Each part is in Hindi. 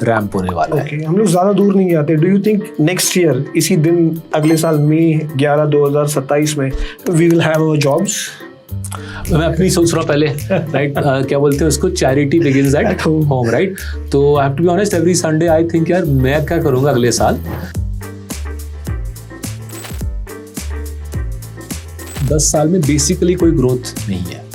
रैम्प होने वाला है। हम लोग ज़्यादा दूर नहीं जाते। Do you think next year, इसी दिन अगले साल मई 11 2027 में we will have our jobs? मैं अपनी सोच रहा हूँ पहले, राइट, क्या बोलते हैं उसको, charity begins at home, right. तो I have to be honest, every Sunday I think यार मैं क्या करूँगा अगले साल। 10 साल में बेसिकली कोई ग्रोथ नहीं है।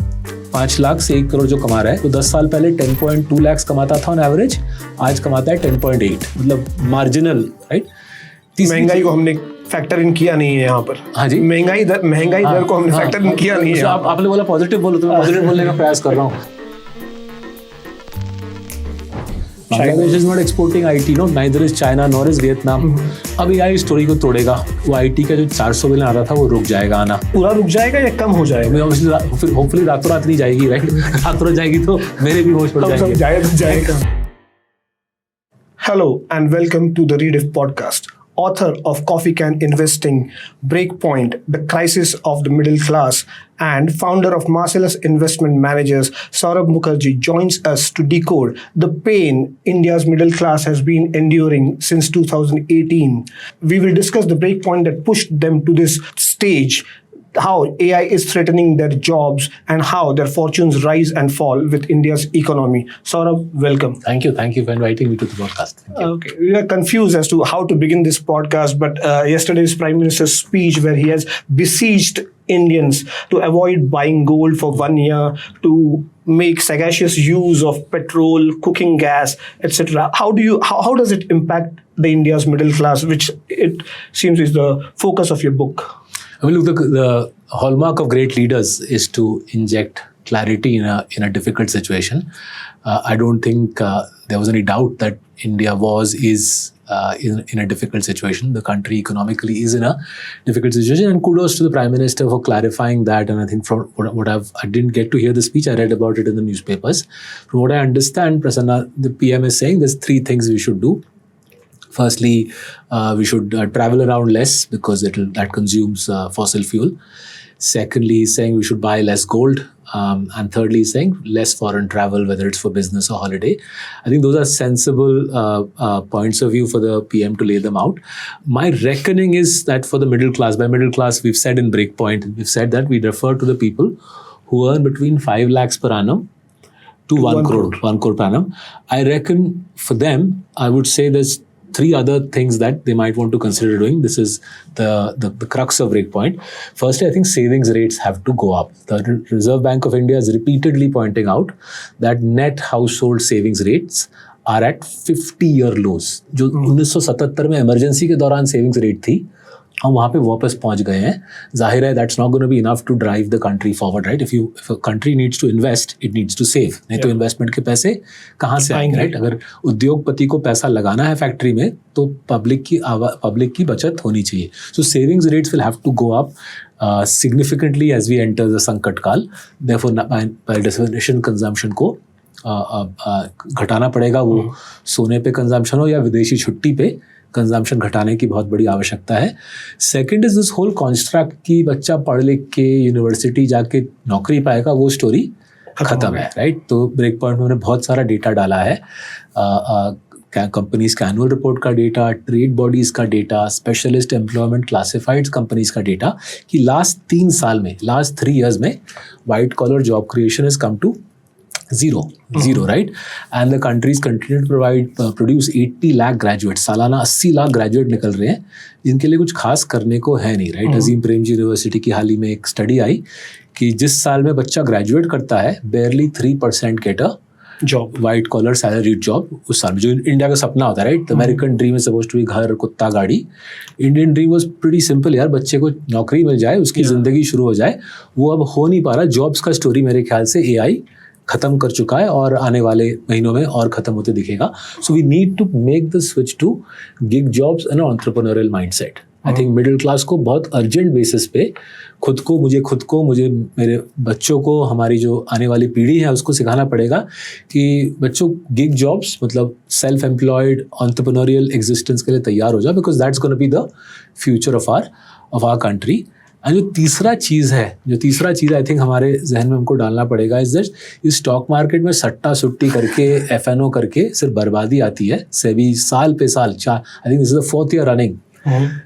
5 लाख से 1 करोड़ जो कमा रहा है, तो 10 साल पहले 10.2 लाख कमाता था ऑन एवरेज, आज कमाता है 10.8, मतलब मार्जिनल, राइट। महंगाई को हमने फैक्टर इन किया नहीं है यहाँ पर। हाँ जी, महंगाई दर को हमने फैक्टर इन किया नहीं है। आपने बोला पॉजिटिव बोलो, तो मैं पॉजिटिव बोलने का प्रयास कर रहा हूँ। Bangladesh is not exporting IT, no, neither is China nor is Vietnam. अब AI स्टोरी को तोड़ेगा। वो IT का जो 400 बिलियन आ रहा था वो रुक जाएगा आना। पूरा रुक जाएगा या कम हो जाएगा? फिर होपफुली रातों रात नहीं जाएगी, राइट। रातों रात जाएगी तो मेरे भी होश उड़ जाएंगे। Hello and welcome to the Rediff podcast. Author of Coffee Can Investing, Breakpoint, The Crisis of the Middle Class, and founder of Marcellus Investment Managers, Saurabh Mukherjee joins us to decode the pain India's middle class has been enduring since 2018. We will discuss the breakpoint that pushed them to this stage, how AI is threatening their jobs, and how their fortunes rise and fall with India's economy. Saurabh, welcome. Thank you for inviting me to the podcast. Okay, we are confused as to how to begin this podcast, but yesterday's Prime Minister's speech, where he has besieged Indians to avoid buying gold for 1 year, to make sagacious use of petrol, cooking gas, etc. How does it impact the India's middle class, which it seems is the focus of your book? I mean, look, the hallmark of great leaders is to inject clarity in a difficult situation. I don't think there was any doubt that India is in a difficult situation. The country economically is in a difficult situation, and kudos to the Prime Minister for clarifying that. And I think from I didn't get to hear the speech. I read about it in the newspapers. From what I understand, Prasanna, the PM is saying there's 3 things we should do. Firstly, we should travel around less because that consumes fossil fuel. Secondly, he's saying we should buy less gold. And thirdly, he's saying less foreign travel, whether it's for business or holiday. I think those are sensible points of view for the PM to lay them out. My reckoning is that for the middle class, by middle class, we've said in Breakpoint, we've said that we refer to the people who earn between 5 lakhs per annum to 1 crore per annum. I reckon for them, I would say there's 3 other things that they might want to consider doing. This is the crux of Breakpoint. Firstly, I think savings rates have to go up. The Reserve Bank of India is repeatedly pointing out that net household savings rates are at 50-year lows. जो 1977 में इमरजेंसी के दौरान सेविंग्स रेट थी, हम वहाँ पे वापस पहुँच गए हैं. जाहिर है that's not going to be enough to drive the country forward, right? If a country needs to invest, it needs to save. नहीं तो इन्वेस्टमेंट के पैसे कहाँ से आएंगे, राइट? अगर उद्योगपति को पैसा लगाना है फैक्ट्री में, तो पब्लिक की बचत होनी चाहिए. So savings rates will have to go up significantly as we enter the संकट काल. Therefore, by definition, consumption को घटाना पड़ेगा. वो सोने पे कंजम्पशन हो या विदेशी छुट्टी पे कंजम्पशन घटाने की बहुत बड़ी आवश्यकता है. Second is this whole construct कि बच्चा पढ़ लिख के यूनिवर्सिटी जाके नौकरी पाएगा, वो स्टोरी खत्म है, राइट? तो ब्रेक पॉइंट में बहुत सारा डेटा डाला है, कंपनीज का एनुअल रिपोर्ट का डेटा, ट्रेड बॉडीज का data, specialist employment classified companies का डेटा, कि लास्ट 3 years में white collar job creation is come to zero, right? And the countries continue to produce 80 lakh graduates. सालाना 80 लाख ग्रेजुएट निकल रहे हैं, जिनके लिए कुछ खास करने को है नहीं, राइट? अजीम प्रेमजी यूनिवर्सिटी की हाल ही में एक स्टडी आई कि जिस साल में बच्चा ग्रेजुएट करता है, barely 3% get a job, white collar salaried job उस साल में. जो इंडिया का सपना होता है, right? American dream is supposed to be घर, कुत्ता, गाड़ी. Indian dream was pretty simple यार, बच्चे को नौकरी मिल जाए, उसकी जिंदगी शुरू हो जाए. वो अब हो नहीं पा रहा. जॉब्स का स्टोरी मेरे ख्याल से AI खत्म कर चुका है और आने वाले महीनों में और खत्म होते दिखेगा. So we need to make the switch to gig jobs and entrepreneurial mindset. I think middle class को बहुत अर्जेंट बेसिस पे खुद को मुझे मेरे बच्चों को, हमारी जो आने वाली पीढ़ी है उसको सिखाना पड़ेगा कि बच्चों गिग जॉब्स मतलब सेल्फ एम्प्लॉयड एंटरप्रेन्योरियल एग्जिस्टेंस के लिए तैयार हो जाओ, because that's gonna be the future of our country. जो तीसरा चीज़ आई थिंक हमारे जहन में हमको डालना पड़ेगा इज दैट इस स्टॉक मार्केट में सट्टा सुट्टी करके FNO करके सिर्फ बर्बादी आती है। सेबी साल पे साल I think this is the 4th year running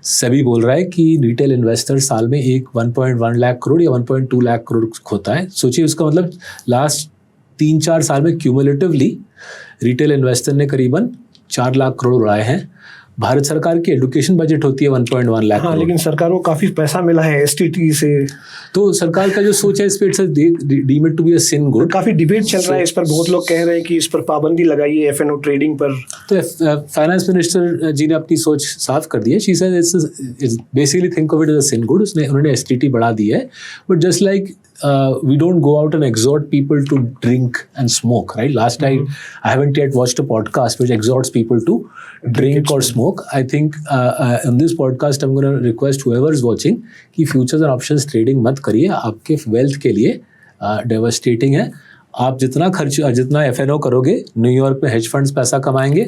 SEBI बोल रहा है कि रिटेल इन्वेस्टर साल में 1.1 लाख करोड़ या 1.2 लाख करोड़ खोता है। सोचिए उसका मतलब लास्ट 3-4 साल में क्यूमुलेटिवली रिटेल इन्वेस्टर ने करीबन 4 लाख करोड़ उड़ाए हैं। भारत सरकार की एजुकेशन बजट होती है 1.1 लाख हाँ, लेकिन सरकार को काफी पैसा मिला है STT से। तो सरकार का जो सोच है इस पे deem it to be a sin good. काफी डिबेट चल रहा है इस पर, बहुत लोग कह रहे हैं कि इस पर पाबंदी लगाइए FNO ट्रेडिंग पर। तो फाइनेंस मिनिस्टर जी ने अपनी सोच साफ कर दी है। She said it's basically think of it as a sin good. उन्होंने STT बढ़ा दी है, but just like we don't go out and exhort people to drink and smoke, right? Last night, I haven't yet watched a podcast which exhorts people to drink or smoke. I think in this podcast, I'm going to request whoever is watching कि futures and options trading मत करिए, आपके wealth के लिए devastating है। आप जितना FNO करोगे, न्यूयॉर्क में हेज फंड्स पैसा कमाएंगे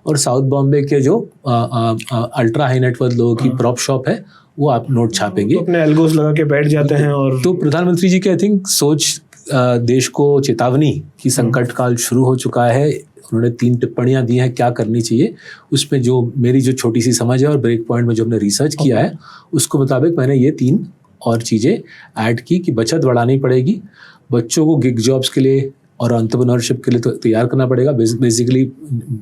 और साउथ बॉम्बे के जो अल्ट्रा हाई नेटवर्थ लोगों की प्रॉप शॉप है वो आप नोट छापेंगे, तो अपने एल्गोस लगा के बैठ जाते हैं। और तो प्रधानमंत्री जी की आई थिंक सोच देश को चेतावनी कि संकट काल शुरू हो चुका है। उन्होंने 3 टिप्पणियां दी हैं क्या करनी चाहिए। उसमें जो मेरी जो छोटी सी समझ है और ब्रेक पॉइंट में जो हमने रिसर्च किया है उसको मुताबिक मैंने ये 3 और चीज़ें ऐड की कि बचत बढ़ानी पड़ेगी, बच्चों को गिग जॉब्स के लिए और एंटरप्रेन्योरशिप के लिए तो तैयार करना पड़ेगा। बेसिकली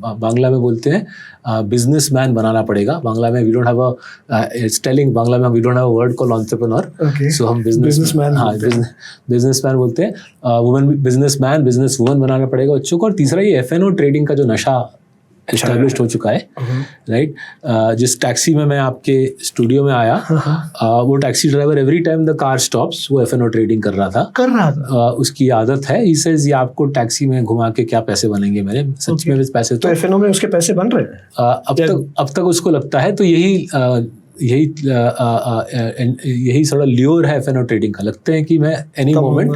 बांग्ला में बोलते हैं बिजनेसमैन बनाना पड़ेगा। बांग्ला में वी डोंट हैव बांग्ला में we don't have a word called entrepreneur, so हम बिजनेसमैन बिजनेसमैन बोलते हैं। वुमेन बिजनेसमैन बिजनेस वुमन बनाना पड़ेगा बच्चों को। और तीसरा ये FNO ट्रेडिंग का जो नशा एस्टैब्लिश्ड हो चुका है, राइट। जिस टैक्सी में मैं आपके स्टूडियो में आया, वो taxi driver every time the car stops वो FNO ट्रेडिंग कर रहा था। उसकी आदत है। ही सेज ये आपको टैक्सी में घुमा के क्या पैसे बनेंगे मेरे, सच में पैसे तो FNO में उसके पैसे बन रहे हैं अब तक उसको लगता है। तो यही थोड़ा ल्योर है FNO ट्रेडिंग का। लगते हैं कि मैं any moment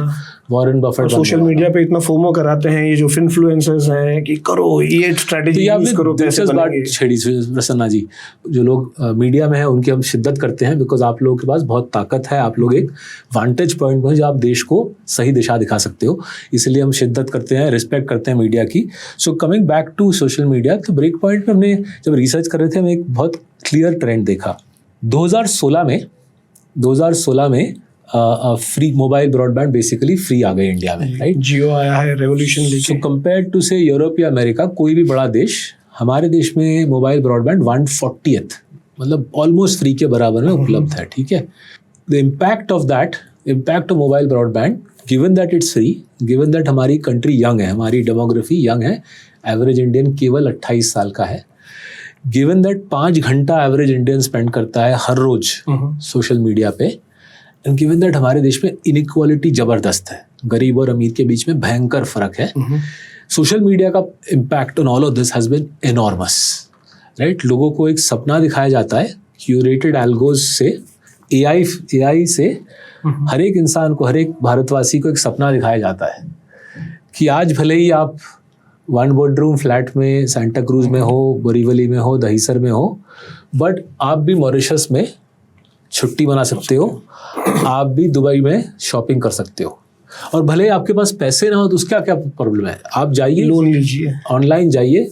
Warren Buffett. Social media पे इतना फोमो कराते हैं ये जो इन्फ्लुएंसर्स हैं कि करो ये स्ट्रेटजी यूज करो, पैसे बनेंगे। छेड़ी प्रसन्ना जी, जो लोग मीडिया में है उनकी हम शिद्दत करते हैं बिकॉज आप लोगों के पास बहुत ताकत है। आप लोग एक वांटेज पॉइंट में जो आप देश को सही दिशा दिखा सकते हो, इसलिए हम शिद्दत करते हैं, रिस्पेक्ट करते हैं मीडिया की। So coming back to social media, तो ब्रेक पॉइंट में हमने जब रिसर्च कर रहे थे हमें एक बहुत क्लियर ट्रेंड देखा। 2016 में free mobile broadband basically free आ गए इंडिया में, राइट। जियो आया है रेवोल्यूशन लेके। सो कंपेयर टू से यूरोप या अमेरिका, कोई भी बड़ा देश, हमारे देश में मोबाइल ब्रॉडबैंड 140th मतलब ऑलमोस्ट फ्री के बराबर में उपलब्ध है, ठीक है। The impact of mobile broadband, given that it's free, given that हमारी कंट्री यंग है, हमारी डेमोग्राफी यंग है, एवरेज इंडियन केवल 28 साल का है, गिवन दैट 5 घंटा एवरेज इंडियन स्पेंड करता है हर रोज सोशल मीडिया पे, एंड गिवन दैट हमारे देश में इनइक्वालिटी जबरदस्त है, गरीब और अमीर के बीच में भयंकर फर्क है। सोशल मीडिया का impact on all of this has been enormous, right. लोगों को एक सपना दिखाया जाता है क्यूरेटेड एल्गोज से, एआई से हर एक इंसान को, हर एक भारतवासी को एक सपना दिखाया जाता है कि आज भले ही आप 1 बेडरूम फ्लैट में सेंटा क्रूज में हो, बोरीवली में हो, दहीसर में हो, बट आप भी मॉरिशस में छुट्टी मना सकते हो, आप भी दुबई में शॉपिंग कर सकते हो, और भले आपके पास पैसे ना हो तो उसका क्या प्रॉब्लम है। आप जाइए, लोन लीजिए, ऑनलाइन जाइए,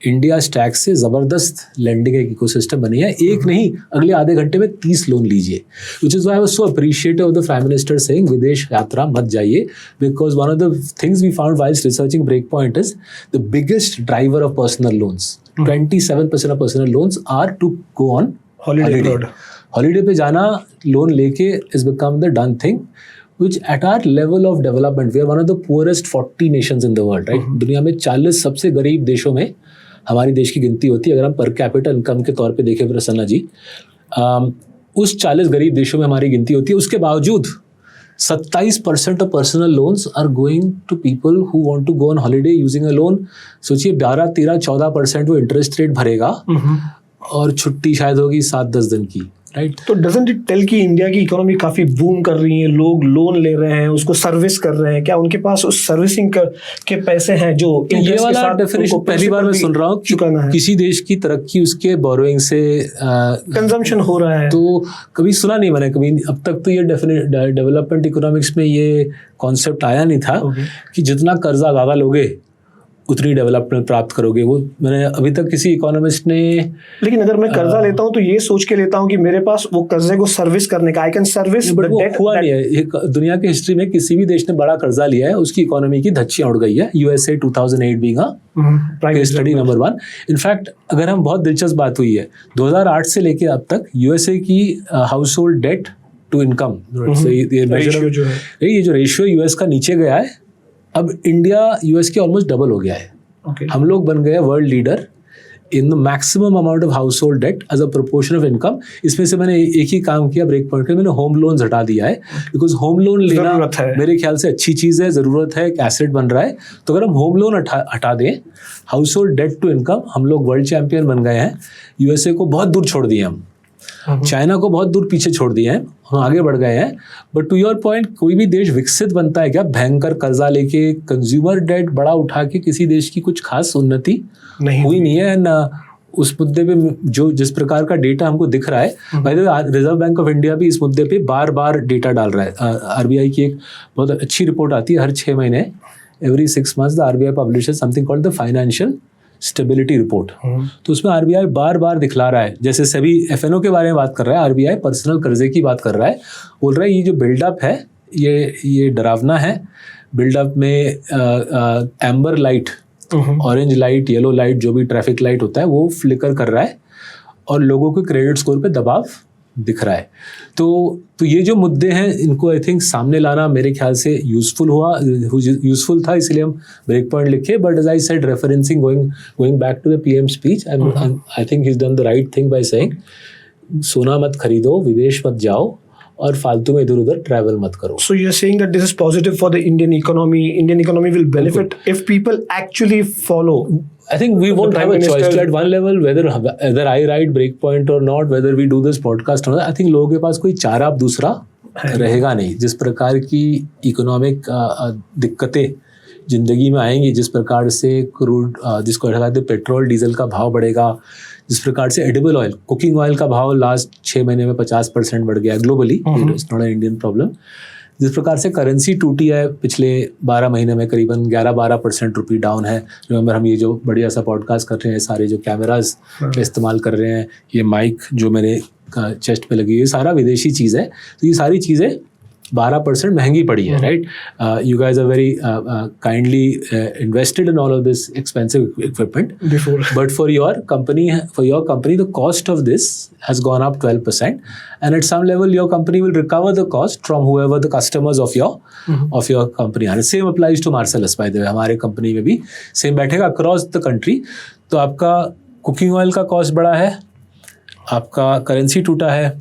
इंडिया स्टैक से ज़बरदस्त लैंडिंग एक इकोसिस्टम बनी है। एक नहीं, अगले आधे घंटे में 30 लोन लीजिए, which is why I was so appreciative of the prime minister saying विदेश यात्रा मत जाइए, because one of the things we found whiles researching break point is the biggest driver of personal loans. 27% of personal loans are to go on holiday पे जाना, लोन लेके is become the done thing, which at our level of development, we are one of the poorest 40 nations in the world, right? दुनिया में 40 सबसे गरीब देशों में हमारी देश की गिनती होती है। अगर हम पर कैपिटल इनकम के तौर पे देखें प्रसन्ना जी, उस 40 गरीब देशों में हमारी गिनती होती है। उसके बावजूद 27% of personal loans are going to people who want to go on holiday using a loan. सोचिए 12, 13, 14% वो इंटरेस्ट रेट भरेगा और छुट्टी शायद होगी 7-10 दिन की, राइट? तो डजंट इट टेल कि इंडिया की इकोनॉमी काफी बूम कर रही है, लोग लोन ले रहे हैं, उसको सर्विस कर रहे हैं, क्या उनके पास उस सर्विसिंग के पैसे हैं जो ये वाला डेफिनेशन पहली बार मैं सुन रहा हूँ चुकाना है? किसी देश की तरक्की उसके बोरोइंग से कंजम्पशन हो रहा है, तो कभी सुना नहीं मैंने कभी अब तक। तो ये डेवलपमेंट इकोनॉमिक्स में ये कॉन्सेप्ट आया नहीं था कि जितना कर्जा ज़्यादा लोगे उतनी डेवलपमेंट प्राप्त करोगे। वो मैंने अभी तक किसी इकोनॉमिस्ट ने, लेकिन अगर मैं कर्जा लेता हूं तो ये सोच के लेता हूं कि मेरे पास वो कर्जे को सर्विस करने का, आई कैन सर्विस, बट वो हुआ नहीं है। दुनिया की हिस्ट्री में किसी भी देश ने बड़ा कर्जा लिया है उसकी इकोनॉमी की धज्जियां उड़ गई है। USA 2008 being case study number 1। In fact अगर हम, बहुत दिलचस्प बात हुई है, 2008 से लेके अब तक यूएसए की household debt to income, ये जो रेशियो यूएस का नीचे गया है, अब इंडिया यूएस के ऑलमोस्ट डबल हो गया है। हम लोग बन गए world leader in the maximum amount of household debt as a proportion of income. इसमें से मैंने एक ही काम किया ब्रेक पॉइंट पे, मैंने होम लोन्स हटा दिया है, बिकॉज होम लोन लेना मेरे ख्याल से अच्छी चीज़ है, ज़रूरत है, एक एसेट बन रहा है। तो अगर हम होम लोन हटा दें, household debt to income, हम लोग वर्ल्ड चैंपियन बन गए हैं। यूएसए को बहुत दूर छोड़ दिए हम, चाइना को बहुत दूर पीछे छोड़ दिए हैं, हम आगे बढ़ गए हैं। बट टू योर पॉइंट, कोई भी देश विकसित बनता है क्या भयंकर कर्जा लेके, कंज्यूमर डेट बड़ा उठा के? किसी देश की कुछ खास उन्नति हुई नहीं है। न उस मुद्दे पे जो जिस प्रकार का डेटा हमको दिख रहा है, bye the way reserve bank of India भी इस मुद्दे पे बार बार डेटा डाल रहा है। आरबीआई की एक बहुत अच्छी रिपोर्ट आती है हर 6 महीने, every 6 months the RBI publishes something called the financial stability report. तो उसमें आरबीआई बार बार दिखला रहा है, जैसे सभी एफएनओ के बारे में बात कर रहा है, आरबीआई पर्सनल कर्जे की बात कर रहा है, बोल रहा है ये जो बिल्डअप है ये डरावना है। बिल्डअप में amber light, orange light, yellow light, जो भी ट्रैफिक लाइट होता है वो फ्लिकर कर रहा है और लोगों के क्रेडिट स्कोर पे दबाव दिख रहा है। तो ये जो मुद्दे हैं इनको आई थिंक सामने लाना मेरे ख्याल से यूजफुल था, इसलिए हम ब्रेक पॉइंट लिखे। But as I said, referencing going back to the PM speech, I think he is done the right thing by saying सोना मत खरीदो, विदेश मत जाओ और फालतू में इधर उधर ट्रैवल मत करो। So you're saying that this is positive for the Indian economy. Indian economy will benefit if people actually follow. I think we won't have a choice. At one level, whether I write Breakpoint or not, whether we do this podcast or not, I think लोगों के पास कोई चारा अब दूसरा रहेगा नहीं। जिस प्रकार की इकोनॉमिक दिक्कतें जिंदगी में आएंगी, जिस प्रकार से क्रूड, जिसको कहते हैं पेट्रोल डीजल का भाव बढ़ेगा, जिस प्रकार से एडिबल ऑयल, कुकिंग ऑयल का भाव लास्ट 6 महीने में 50% बढ़ गया globally, it's not an Indian problem. जिस प्रकार से करेंसी टूटी है पिछले 12 महीने में, करीबन 11-12% रुपी डाउन है। रिमेंबर, हम ये जो बढ़िया सा पॉडकास्ट कर रहे हैं, सारे जो कैमराज का इस्तेमाल कर रहे हैं, ये माइक जो मेरे चेस्ट पे लगी है, ये सारा विदेशी चीज़ है। तो ये सारी चीज़ें 12% महंगी पड़ी है, right? You guys are very kindly invested in all of this expensive equipment, but for your company the cost of this has gone up 12%, and at some level your company will recover the cost from whoever the customers of your company are. Same applies to Marcellus, by the way. हमारे कंपनी में भी सेम बैठेगा across the country। तो आपका कुकिंग ऑयल का कॉस्ट बढ़ा है, आपका करेंसी टूटा है,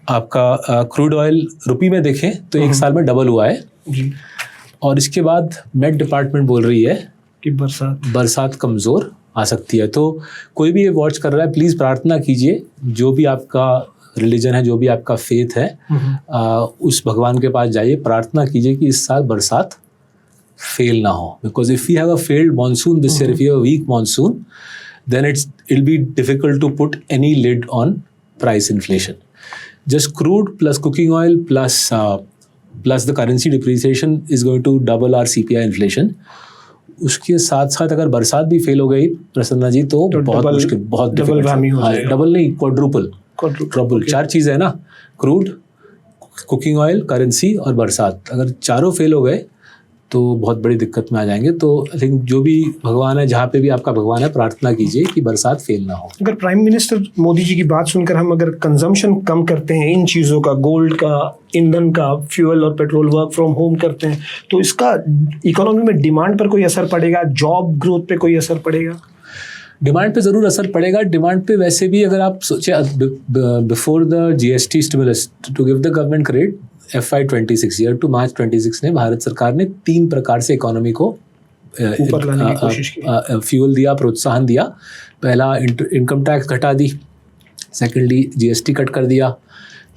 आपका क्रूड ऑयल रुपी में देखें तो 1 साल में डबल हुआ है जी। और इसके बाद मेट डिपार्टमेंट बोल रही है कि बरसात कमज़ोर आ सकती है। तो कोई भी ये वॉच कर रहा है, प्लीज़ प्रार्थना कीजिए, जो भी आपका रिलीजन है, जो भी आपका फेथ है, उस भगवान के पास जाइए, प्रार्थना कीजिए कि इस साल बरसात फेल ना हो। Because if you have a failed monsoon this year, if you have a weak monsoon, then it be difficult to put any lid on price inflation. Just crude plus cooking oil plus the currency depreciation is going to double our CPI inflation. उसके साथ साथ अगर बरसात भी फेल हो गई प्रसन्ना जी, तो बहुत मुश्किल, बहुत डबल नहीं, क्वाड्रुपल 4 चीज़ है ना, क्रूड, कुकिंग ऑयल, करेंसी और बरसात। अगर चारों फेल हो गए तो बहुत बड़ी दिक्कत में आ जाएंगे। तो आई थिंक जो भी भगवान है, जहाँ पे भी आपका भगवान है, प्रार्थना कीजिए कि बरसात फेल ना हो। अगर प्राइम मिनिस्टर मोदी जी की बात सुनकर हम अगर कंजम्पशन कम करते हैं इन चीज़ों का, गोल्ड का, ईंधन का, फ्यूल और पेट्रोल, वर्क फ्रॉम होम करते हैं, तो इसका इकोनॉमी में डिमांड पर कोई असर पड़ेगा, जॉब ग्रोथ पे कोई असर पड़ेगा? डिमांड पे ज़रूर असर पड़ेगा। डिमांड पे वैसे भी अगर आप सोचे, before the GST stimulus, to give the government credit, FY26 year to March 26 ने भारत सरकार ने 3 प्रकार से इकोनॉमी को ऊपर लाने की कोशिश की। फ्यूल दिया, प्रोत्साहन दिया। पहला, इनकम टैक्स घटा दी, सेकेंडली GST कट कर दिया,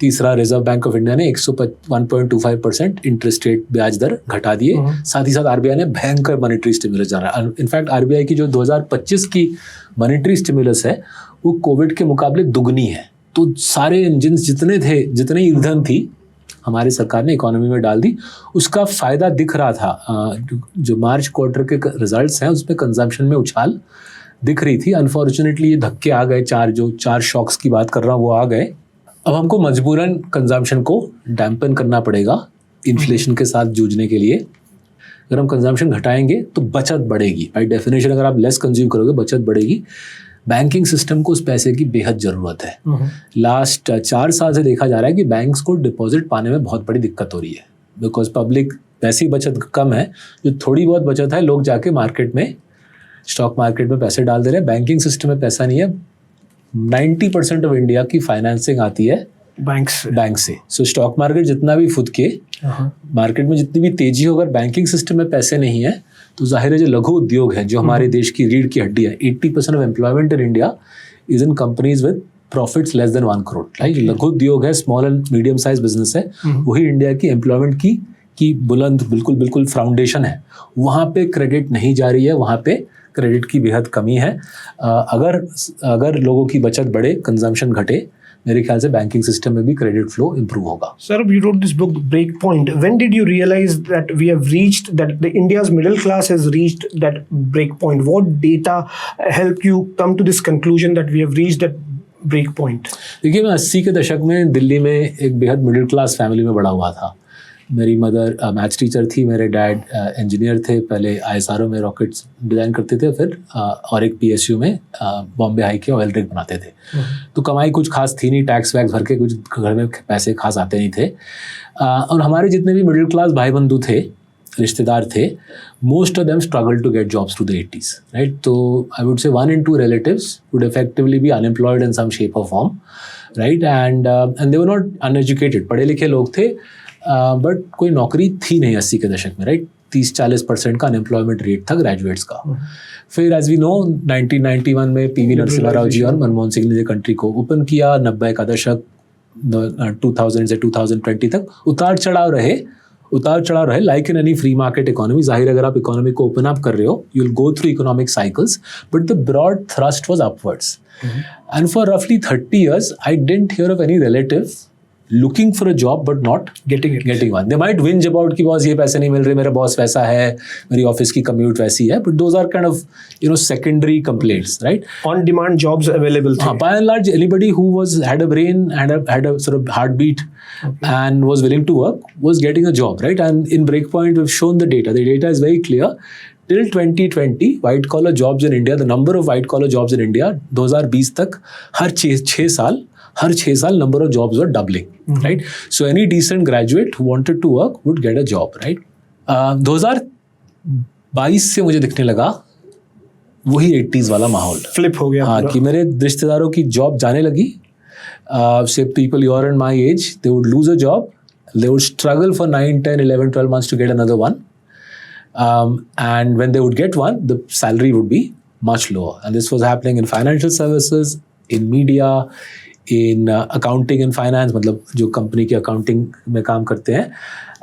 तीसरा रिजर्व बैंक ऑफ इंडिया ने 1.25% इंटरेस्ट रेट ब्याज दर घटा दिए, साथ ही साथ RBI ने भयंकर मॉनेटरी स्टिमुलस जाना। इनफैक्ट RBI की जो 2025 की मॉनेटरी स्टिमुलस है वो कोविड के मुकाबले दुगनी है। तो सारे इंजन जितने थे, जितनी ईंधन थी, हमारी सरकार ने इकोनॉमी में डाल दी। उसका फ़ायदा दिख रहा था। जो मार्च क्वार्टर के रिजल्ट्स हैं उसमें कंजम्पशन में उछाल दिख रही थी। अनफॉर्चुनेटली ये धक्के आ गए, चार शॉक्स की बात कर रहा हूँ वो आ गए। अब हमको मजबूरन कंजम्पशन को डैम्पन करना पड़ेगा इन्फ्लेशन के साथ जूझने के लिए। अगर हम कंजम्पशन घटाएंगे तो बचत बढ़ेगी। बाय डेफिनेशन अगर आप लेस कंज्यूम करोगे बचत बढ़ेगी। बैंकिंग सिस्टम को उस पैसे की बेहद ज़रूरत है। लास्ट 4 साल से देखा जा रहा है कि बैंक्स को डिपॉजिट पाने में बहुत बड़ी दिक्कत हो रही है, बिकॉज पब्लिक वैसी बचत कम है। जो थोड़ी बहुत बचत है लोग जाके मार्केट में, स्टॉक मार्केट में पैसे डाल दे रहे हैं। बैंकिंग सिस्टम में पैसा नहीं है। 90% ऑफ इंडिया की फाइनेंसिंग आती है बैंक से। सो स्टॉक मार्केट जितना भी फुदके, मार्केट में जितनी भी तेजी हो, अगर बैंकिंग सिस्टम में पैसे नहीं है तो जाहिर है जो लघु उद्योग है, जो हमारे देश की रीढ़ की हड्डी है, 80% of employment in India is in companies with profits less than 1 crore. Right, लघु उद्योग है, small and medium size business है, वही इंडिया की एम्प्लॉयमेंट की बुलंद बिल्कुल फाउंडेशन है। वहाँ पे क्रेडिट नहीं जा रही है, वहाँ पे क्रेडिट की बेहद कमी है। अगर लोगों की बचत बढ़े, कंजम्पशन घटे, मेरे ख्याल से बैंकिंग सिस्टम में भी क्रेडिट फ्लो इंप्रूव होगा। Sir, you wrote this book, Breakpoint. When did you realize that we have reached, that India's middle class has reached that breakpoint? What data helped you come to this conclusion that we have reached that breakpoint? देखिए, मैं 80 के दशक में दिल्ली में एक बेहद मिडिल क्लास फैमिली में बड़ा हुआ था। मेरी मदर मैथ्स टीचर थी, मेरे डैड इंजीनियर थे। पहले ISRO में रॉकेट्स डिज़ाइन करते थे, फिर और एक PSU में बॉम्बे हाई के ऑयल रिग बनाते थे। तो कमाई कुछ खास थी नहीं, टैक्स वैक्स भर के कुछ घर में पैसे खास आते नहीं थे। और हमारे जितने भी मिडिल क्लास भाई बंधु थे, रिश्तेदार थे, most of them struggle to get jobs to the 80s, right. तो आई वुड से 1 in 2 relatives would effectively be unemployed in some shape or form, right? And they were not uneducated, पढ़े लिखे लोग थे, बट कोई नौकरी थी नहीं 80 के दशक में, राइट। 30-40% का अनएम्प्लॉयमेंट रेट था ग्रेजुएट्स का। फिर एज वी नो 1991 में PV नरसिम्हा राव जी और मनमोहन सिंह ने कंट्री को ओपन किया। 90 का दशक 2000 से 2020 तक उतार चढ़ाव रहे like in any free market economy. जाहिर अगर आप इकोनॉमी को ओपन अप कर रहे हो, you will go through economic cycles, but the broad thrust was upwards. And for रफली 30 years I didn't hear of any relative looking for a job but not getting one. They might whinge about कि बॉस ये पैसे नहीं मिल रहे, मेरा बॉस वैसा है, मेरी ऑफिस की कम्यूट वैसी है, but those are kind of secondary complaints, right? On demand jobs available. By and large, anybody who had a brain and had a sort of heartbeat and was willing to work was getting a job, right? And in Breakpoint we've shown the data. The data is very clear. Till 2020, white collar jobs in India, the number of white collar jobs in India, 2020 तक हर 6 साल number of jobs were doubling, right? So any decent graduate who wanted to work would get a job, right? 2022 से मुझे दिखने लगा वही 80s वाला माहौल फ्लिप हो गया। हाँ, कि मेरे रिश्तेदारों की जॉब जाने लगी। Say people your and my age, they would lose a job, they would struggle for 9, 10, 11, 12 months to get another one. And when they would get one, the salary would be much lower. And this was happening in financial services, in media, in accounting and finance, मतलब जो कंपनी की अकाउंटिंग में काम करते हैं,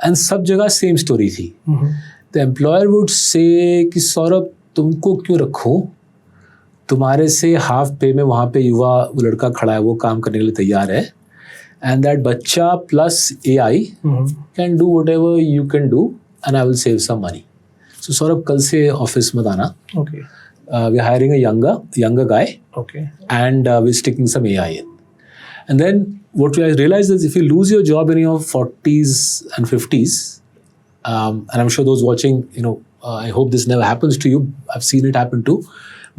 एंड सब जगह सेम स्टोरी थी। द एम्प्लॉयर वुड से कि सौरभ तुमको क्यों रखो, तुम्हारे से हाफ पे में वहाँ पे युवा लड़का खड़ा है, वो काम करने के लिए तैयार है, एंड दैट बच्चा plus AI can do whatever you can do and I will save some money. So Saurabh कल से ऑफिस मत आना, we are hiring a younger guy, and we're sticking some AI in. And then what I realized is if you lose your job in your 40s and 50s, and I'm sure those watching, I hope this never happens to you. I've seen it happen to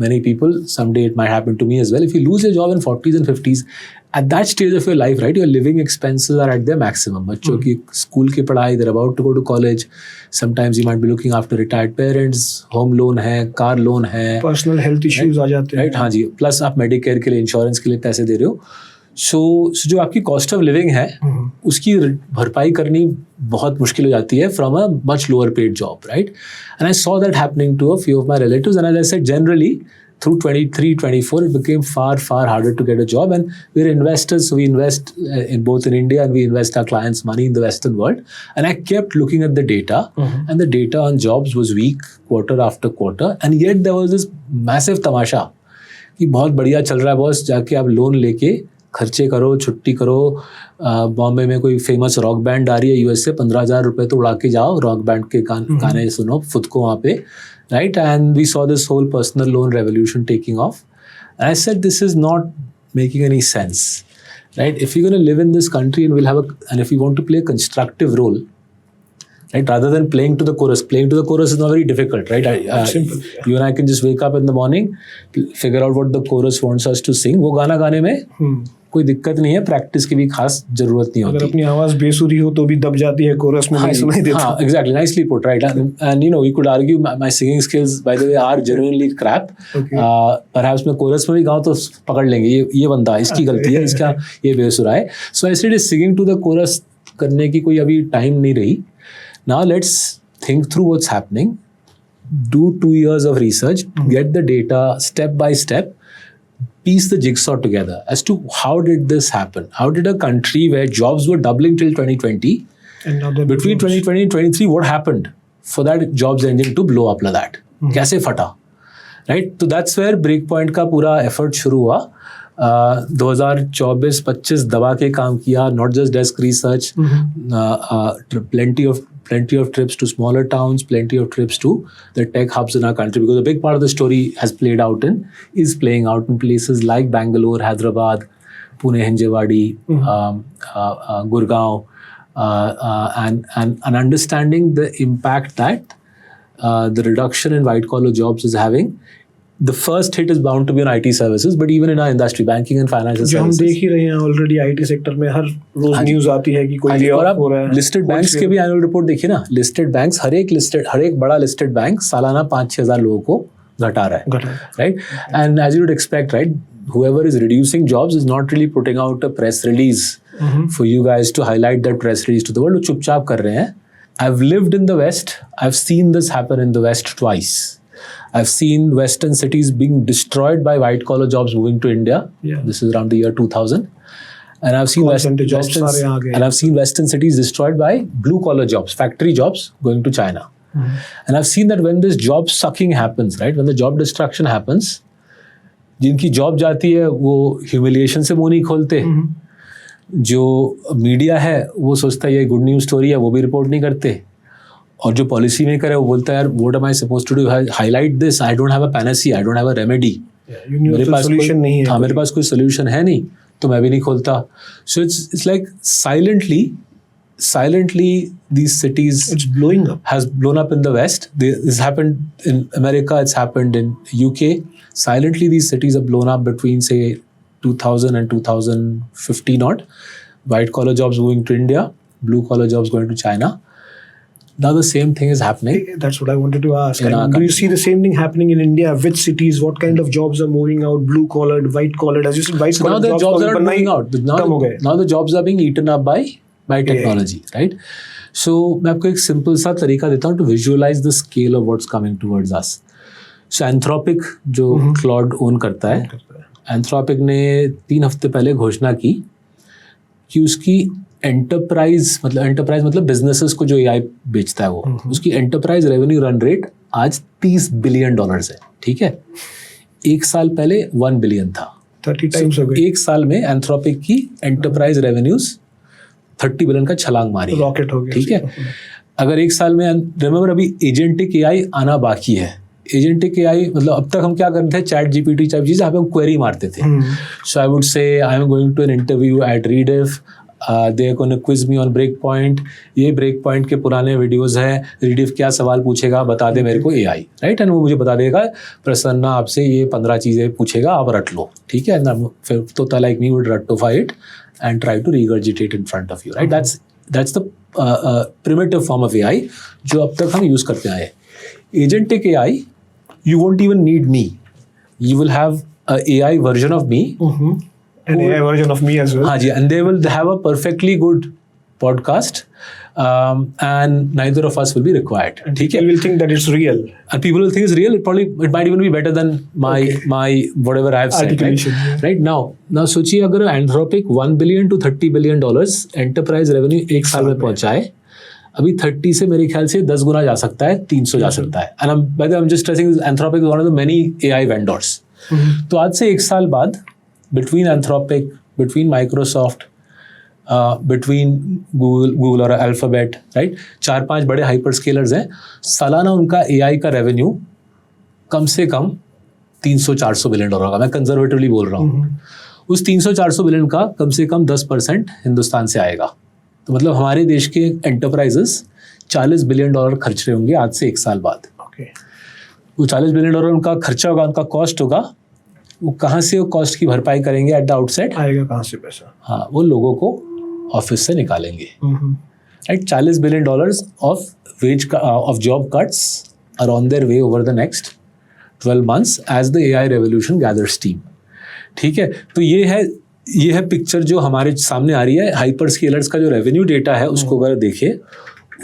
many people. Someday it might happen to me as well. If you lose your job in 40s and 50s, at that stage of your life, right, your living expenses are at their maximum. बच्चों की स्कूल की पढ़ाई, they're about to go to college. Sometimes you might be looking after retired parents. Home loan है, car loan है, personal health issues आ जाते हैं, right? हाँ जी, प्लस आप मेडिकेयर के लिए, इंश्योरेंस के लिए पैसे दे रहे हो। सो जो आपकी कॉस्ट ऑफ लिविंग है उसकी भरपाई करनी बहुत मुश्किल हो जाती है from a much lower paid job, right? And I saw that happening to a few of my relatives, and as I said generally through 23, 24, it became far, far harder to get a job. And we're investors, so we invest in both in India and we invest our clients' money in the Western world. And I kept looking at the data, and the data on jobs was weak quarter after quarter. And yet there was this massive tamasha कि बहुत बढ़िया चल रहा है बॉस, जाके आप लोन लेके खर्चे करो, छुट्टी करो. बॉम्बे में कोई फेमस रॉक बैंड आ रही है यूएस से, 15,000 रुपये तो उड़ा के जाओ, रॉक बैंड के गाने सुनो खुद को वहाँ पे, right? And we saw this whole personal loan revolution taking off. And I said, this is not making any sense, right? If you're going to live in this country and and if you want to play a constructive role, right, rather than playing to the chorus is not very difficult, right? Simple. You and I can just wake up in the morning, figure out what the chorus wants us to sing. वो गाना गाने में कोई दिक्कत नहीं है, प्रैक्टिस की भी खास जरूरत नहीं होती. अगर अपनी आवाज बेसुरी हो तो भी दब जाती है, कोरस में नहीं सुनाई देता. हाँ, exactly, nicely put, right? And you know, we could argue my singing skills, by the way, are genuinely crap. Perhaps मैं कोरस में भी गाऊँ तो पकड़ लेंगे, ये बंदा इसकी गलती है, इसका ये बेसुरा है. So I said, singing to the chorus करने की कोई अभी टाइम नहीं रही. Now let's think through what's happening. Do 2 years of research, get the data step by step, piece the jigsaw together as to how did this happen? How did a country where jobs were doubling till 2020, And now they're between 2020 and 23, what happened for that jobs engine to blow up like that? कैसे फटा? Right? So that's where Breakpoint का पूरा effort शुरू हुआ. 2024-25 दबा के काम किया, not just desk research, plenty of trips to smaller towns, plenty of trips to the tech hubs in our country, because a big part of the story is playing out in places like Bangalore, Hyderabad, Pune, Hinjewadi, Gurgaon, and understanding the impact that the reduction in white collar jobs is having. The first hit is bound to be on IT services, but even in our industry, banking and financial जो हम services. देख ही रहे हैं ऑलरेडी आईटी सेक्टर में हर रोज न्यूज आती है कि कोई ले और ऑफ आप हो रहा है. लिस्टेड बैंक्स के भी एनुअल रिपोर्ट देखिए ना, लिस्टेड बैंक्स हर एक बड़ा लिस्टेड बैंक सालाना 5-6 हज़ार लोगों को घटा रहा है, right? And as you would expect, right, whoever is reducing jobs is not really putting out a press release for you guys to highlight that press release to the world. वो चुपचाप कर रहे हैं. I've lived in the West. I've seen this happen in the West twice. I've seen Western cities being destroyed by white-collar jobs moving to India. Yeah. This is around the year 2000. And I've seen I've seen Western cities destroyed by blue-collar jobs, factory jobs going to China. And I've seen that when this job sucking happens, right, when the job destruction happens, जिनकी जॉब जाती है वो ह्यूमिलिएशन से मुंह नहीं खोलते. जो मीडिया है वो सोचता है ये गुड न्यूज़ स्टोरी है, वो भी रिपोर्ट नहीं करते. और जो पॉलिसी मेकर है वो बोलता है यार what am I supposed to do, highlight this, I don't have a panacea, I don't have a remedy, मेरे पास सोल्यूशन नहीं है. हाँ, मेरे पास कोई सोल्यूशन है नहीं, तो मैं भी नहीं खोलता. So it's like silently these cities has blown up in the West. This happened in America, it's happened in UK. Silently these cities have blown up between say 2000 and 2015 odd. White collar jobs going to India, blue collar jobs going to China. Now the same thing is happening. That's what I wanted to ask. Do you see the same thing happening in India? Which cities, what kind of jobs are moving out? Blue collared, white collared? As you said, white collared now the jobs are not moving out. Now the jobs are being eaten up by technology, right? So मैं आपको एक simple सा तरीका देता हूँ to visualize the scale of what's coming towards us. So Anthropic जो Claude own करता है, Anthropic ने 3 हफ्ते पहले घोषणा की कि उसकी एंटरप्राइज मतलब बिजनेसेस को जो एआई बेचता है वो, उसकी एंटरप्राइज रेवेन्यू रन रेट आज $30 बिलियन है. ठीक है, एक साल पहले 1 बिलियन था. 30 टाइम्स हो गई. एक साल में एंथ्रोपिक की एंटरप्राइज रेवेन्यूज 30 बिलियन का छलांग मारी, रॉकेट हो गया. ठीक है, अगर एक साल में, रिमेंबर अभी एजेंटिक एआई आना बाकी है. एजेंटिक एआई मतलब अब तक हम क्या करते थे, चैट जीपीटी टाइप चीज, जहाँ पे हम क्वेरी मारते थे. सो I would say I am going to an interview at Rediff, they are going to quiz me on Breakpoint. ये Breakpoint के पुराने वीडियोस हैं, रीडिफ क्या सवाल पूछेगा बता दे मेरे को एआई, राइट? एंड वो मुझे बता देगा प्रसन्ना आपसे ये 15 चीज़ें पूछेगा, आप रट लो, ठीक है. फिर तोता like me would rectify it and try to regurgitate in front of you, right? That's the primitive form of AI जो अब तक हम यूज़ करते आए. Agentic AI, you won't even need me. You will have a AI version of me. An AI version of me as well. हाँ जी, and they will have a perfectly good podcast, and neither of us will be required. ठीक है? People will think that it's real. And people will think it's real. It might even be better than my whatever I have said. Articulation, Right now सोचिए अगर Anthropic $1 billion to $30 billion enterprise revenue एक साल में पहुंचाए, अभी 30 से मेरे ख्याल से 10 गुना जा सकता है, 300 जा सकता है. And by the way, I'm just stressing this, Anthropic is one of the many AI vendors. तो आज से एक साल बाद between Anthropic, between Microsoft, between Google और Alphabet, right? 4-5 बड़े hyperscalers हैं. सालाना उनका AI का revenue कम से कम $300-400 बिलियन होगा. मैं कंजर्वेटिवली बोल रहा हूँ. उस 300-400 बिलियन का कम से कम 10% हिंदुस्तान से आएगा. तो मतलब हमारे देश के एंटरप्राइजेस $40 बिलियन खर्च रहे होंगे आज से एक साल बाद. वो $40 बिलियन उनका खर्चा होगा, उनका कॉस्ट होगा. वो कहाँ से वो कॉस्ट की भरपाई करेंगे एट द आउटसेट? आएगा कहाँ से पैसा? हाँ, वो लोगों को ऑफिस से निकालेंगे. Right, $40 billion of job cuts are on their way over the next 12 months as the AI revolution gather steam. ठीक है, तो ये है पिक्चर जो हमारे सामने आ रही है. हाइपर स्केलर्स का जो रेवेन्यू डेटा है उसको अगर देखें,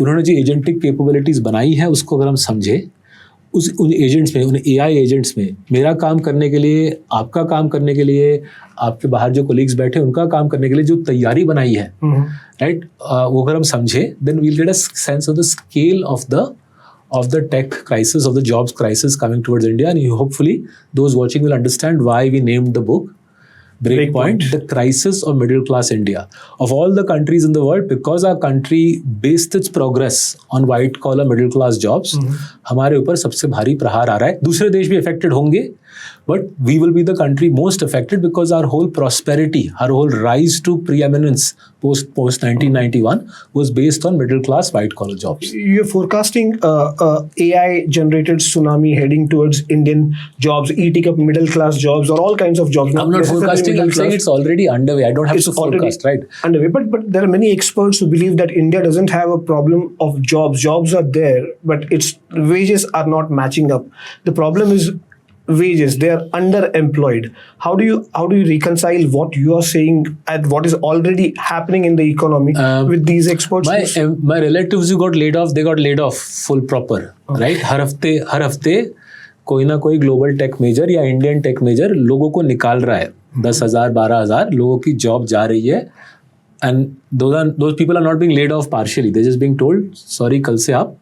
उन्होंने जो एजेंटिक कैपेबिलिटीज़ बनाई है उसको अगर हम समझे, उन एजेंट्स में, उन AI एजेंट्स में मेरा काम करने के लिए, आपका काम करने के लिए, आपके बाहर जो कोलीग्स बैठे उनका काम करने के लिए जो तैयारी बनाई है, राइट, वो अगर हम समझे, then we'll get a sense of the scale of the tech crisis, of the jobs crisis coming towards India, and hopefully those watching will understand why we named the book Breakpoint, the crisis of middle class India. Of all the countries in the world, because our country based its progress on white collar middle class jobs, हमारे ऊपर सबसे भारी प्रहार आ रहा है. दूसरे देश भी affected होंगे, but we will be the country most affected because our whole prosperity, our whole rise to preeminence post 1991 was based on middle class white collar jobs. You're forecasting AI generated tsunami heading towards Indian jobs, eating up middle class jobs or all kinds of jobs. I'm not forecasting, I'm saying it's already underway. I don't have to forecast, right? Underway, but there are many experts who believe that India doesn't have a problem of jobs. Jobs are there, but its wages are not matching up. The problem is wages. They are underemployed. How do you reconcile what you are saying and what is already happening in the economy with these experts? My relatives who got laid off, they got laid off full proper, right? हर हफ्ते कोई ना कोई ग्लोबल टेक मेजर या इंडियन टेक मेजर लोगों को निकाल रहा है. 10,000 12,000 लोगों की जॉब जा रही है. And those people are not being laid off partially. They're just being told, sorry, कल से आप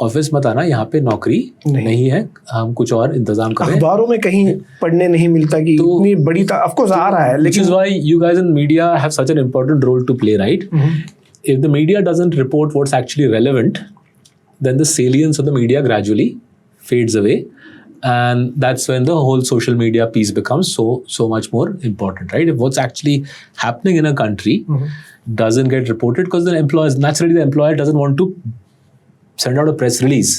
ऑफिस मत आना, यहाँ पे नौकरी नहीं है, हम कुछ और इंतजाम करें. अखबारों में कहीं पढ़ने नहीं मिलता कि इतनी बड़ी ऑफ कोर्स आ रहा है, लेकिन which is why you guys in media have such an important role to play, right? If the media doesn't report what's actually relevant, then the salience of the media gradually fades away, and that's when the whole social media piece becomes so much more important, right? If what's actually happening in a country doesn't get reported, because the employer doesn't want to send out a press release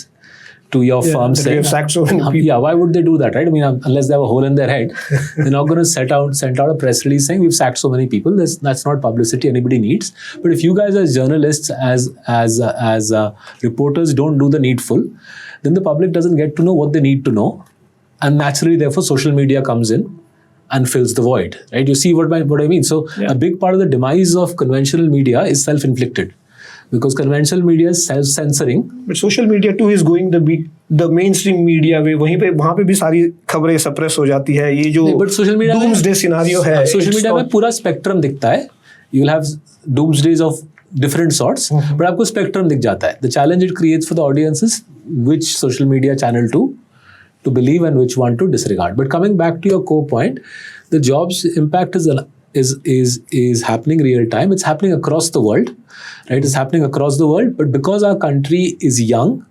to your firm saying, we have sacked so many people. Yeah, why would they do that, right? I mean, unless they have a hole in their head, they're not going to send out a press release saying we've sacked so many people. That's not publicity anybody needs. But if you guys as journalists, as reporters don't do the needful, then the public doesn't get to know what they need to know, and naturally, therefore, social media comes in and fills the void, right? You see what I mean? So a big part of the demise of conventional media is self-inflicted. Because conventional media is self-censoring. But social media too is going the mainstream media way. वहाँ पे भी सारी खबरें suppress हो जाती है. ये जो doomsday scenario है. Social media में पूरा spectrum दिखता है. You will have doomsdays of different sorts, but आपको spectrum दिख जाता है. The challenge it creates for the audience is which social media channel to believe and which one to disregard. But coming back to your core point, the jobs impact is happening real time. It's happening across the world, right? It's happening across the world, but because our country is young,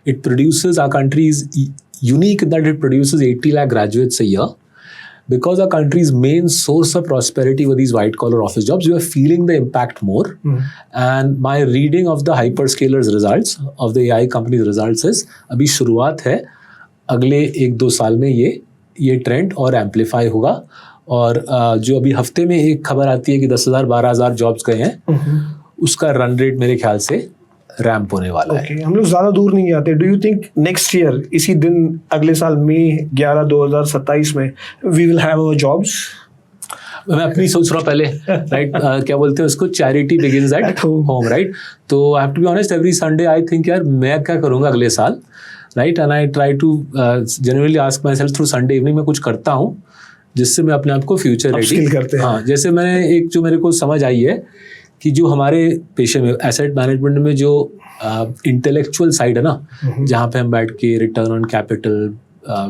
our country is unique in that it produces 80 lakh graduates a year. Because our country's main source of prosperity were these white collar office jobs, we are feeling the impact more. And my reading of the hyperscalers results, of the AI companies results is, अभी शुरुआत है, अगले 1-2 साल में ये ट्रेंड और एम्पलीफाई होगा. और जो अभी हफ्ते में एक खबर आती है कि 10,000 12,000 जॉब्स गए हैं, उसका रन रेट मेरे ख्याल से रैंप होने वाला है. हम लोग ज़्यादा दूर नहीं जाते. Do you think next year, इसी दिन अगले साल मई 11 2027 में we will have our jobs? मैं अपनी सोच रहा हूँ पहले, राइट, क्या बोलते हैं उसको, charity begins at home, right. तो I have to be honest, every Sunday I think यार मैं क्या करूँगा अगले साल, right, and I try to generally ask myself through Sunday evening में कुछ करता हूँ जिससे मैं अपने आप को फ्यूचर रेडी करते हैं. हाँ, जैसे मैंने एक जो मेरे को समझ आई है कि जो हमारे पेशे में एसेट मैनेजमेंट में जो इंटेलेक्चुअल साइड है ना, जहाँ पे हम बैठ के return on capital,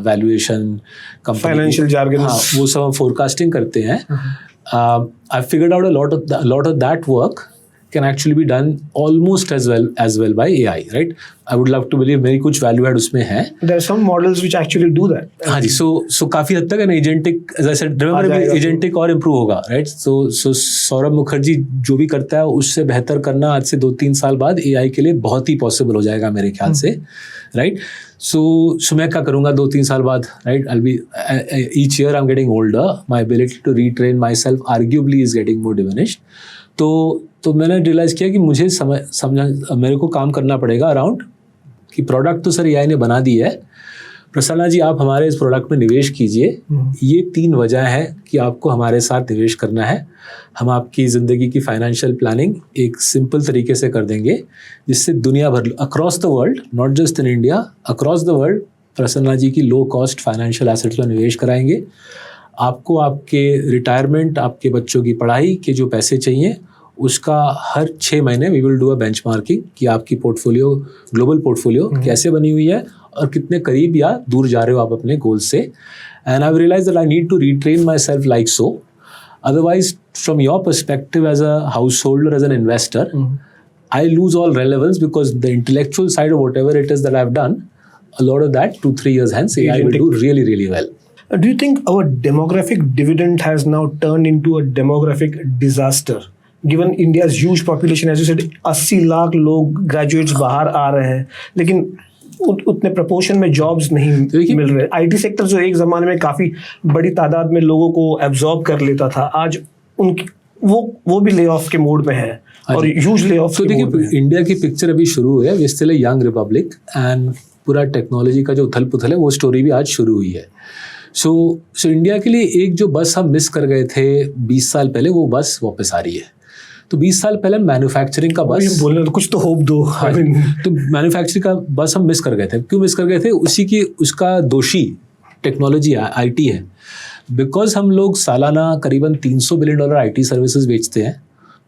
valuation, financial jargon, हाँ, वो सब हम फोरकास्टिंग करते हैं. I figured out a lot of that work can actually be done almost as well by AI, right? I would love to believe मेरी कुछ value add उसमें है. There are some models which actually do that. हाँ जी, so काफी हद तक agentic, as I said, remember agentic और improve होगा, right? So सौरभ मुखर्जी जो भी करता है उससे बेहतर करना आज से 2-3 साल बाद AI के लिए बहुत ही possible हो जाएगा मेरे ख्याल से, right? So मैं क्या करूँगा 2-3 साल बाद, right? I'll be each year I'm getting older. My ability to retrain myself arguably is getting more diminished. तो मैंने रियलाइज़ किया कि मुझे समझा मेरे को काम करना पड़ेगा अराउंड कि प्रोडक्ट तो सर एआई ने बना दी है, प्रसन्ना जी आप हमारे इस प्रोडक्ट में निवेश कीजिए. ये 3 वजह है कि आपको हमारे साथ निवेश करना है. हम आपकी ज़िंदगी की फाइनेंशियल प्लानिंग एक सिंपल तरीके से कर देंगे जिससे दुनिया भर across the world, not just in India, across the world Prasanna ji की लो कॉस्ट फाइनेंशियल एसेट्स में निवेश कराएंगे. आपको आपके रिटायरमेंट, आपके बच्चों की पढ़ाई के जो पैसे चाहिए उसका हर 6 महीने we will do a benchmarking कि आपकी पोर्टफोलियो, ग्लोबल पोर्टफोलियो कैसे बनी हुई है और कितने करीब या दूर जा रहे हो आप अपने गोल से. And I realise that I need to retrain myself like so. Otherwise from your perspective as a householder, as an investor, I lose all relevance because the intellectual side of whatever it is that I have done, a lot of that 2-3 years hence AI will do really, really well. Do you think our demographic dividend has now turned into a demographic disaster? Given India's huge population, as you said, 80 lakh लोग ग्रेजुएट्स बाहर आ रहे हैं, लेकिन उतने प्रपोर्शन में जॉब्स नहीं मिल रहे. आईटी सेक्टर जो एक ज़माने में काफ़ी बड़ी तादाद में लोगों को एब्जॉर्ब कर लेता था, आज उनकी वो भी ले ऑफ के मोड में है और ह्यूज ले ऑफ. तो देखिए इंडिया की पिक्चर अभी शुरू हुई है, we still a young republic and पूरा टेक्नोलॉजी का जो उथल पुथल है वो स्टोरी भी आज शुरू हुई है. सो इंडिया के लिए एक जो बस हम मिस कर गए थे 20 साल पहले, वो बस वापस आ रही है. तो 20 साल पहले मैन्युफैक्चरिंग का बस बोलना तो कुछ तो होप दो. तो मैन्युफैक्चरिंग का बस हम मिस कर गए थे. क्यों मिस कर गए थे? उसका दोषी टेक्नोलॉजी आईटी है. बिकॉज हम लोग सालाना करीबन $300 बिलियन आईटी सर्विसेज बेचते हैं.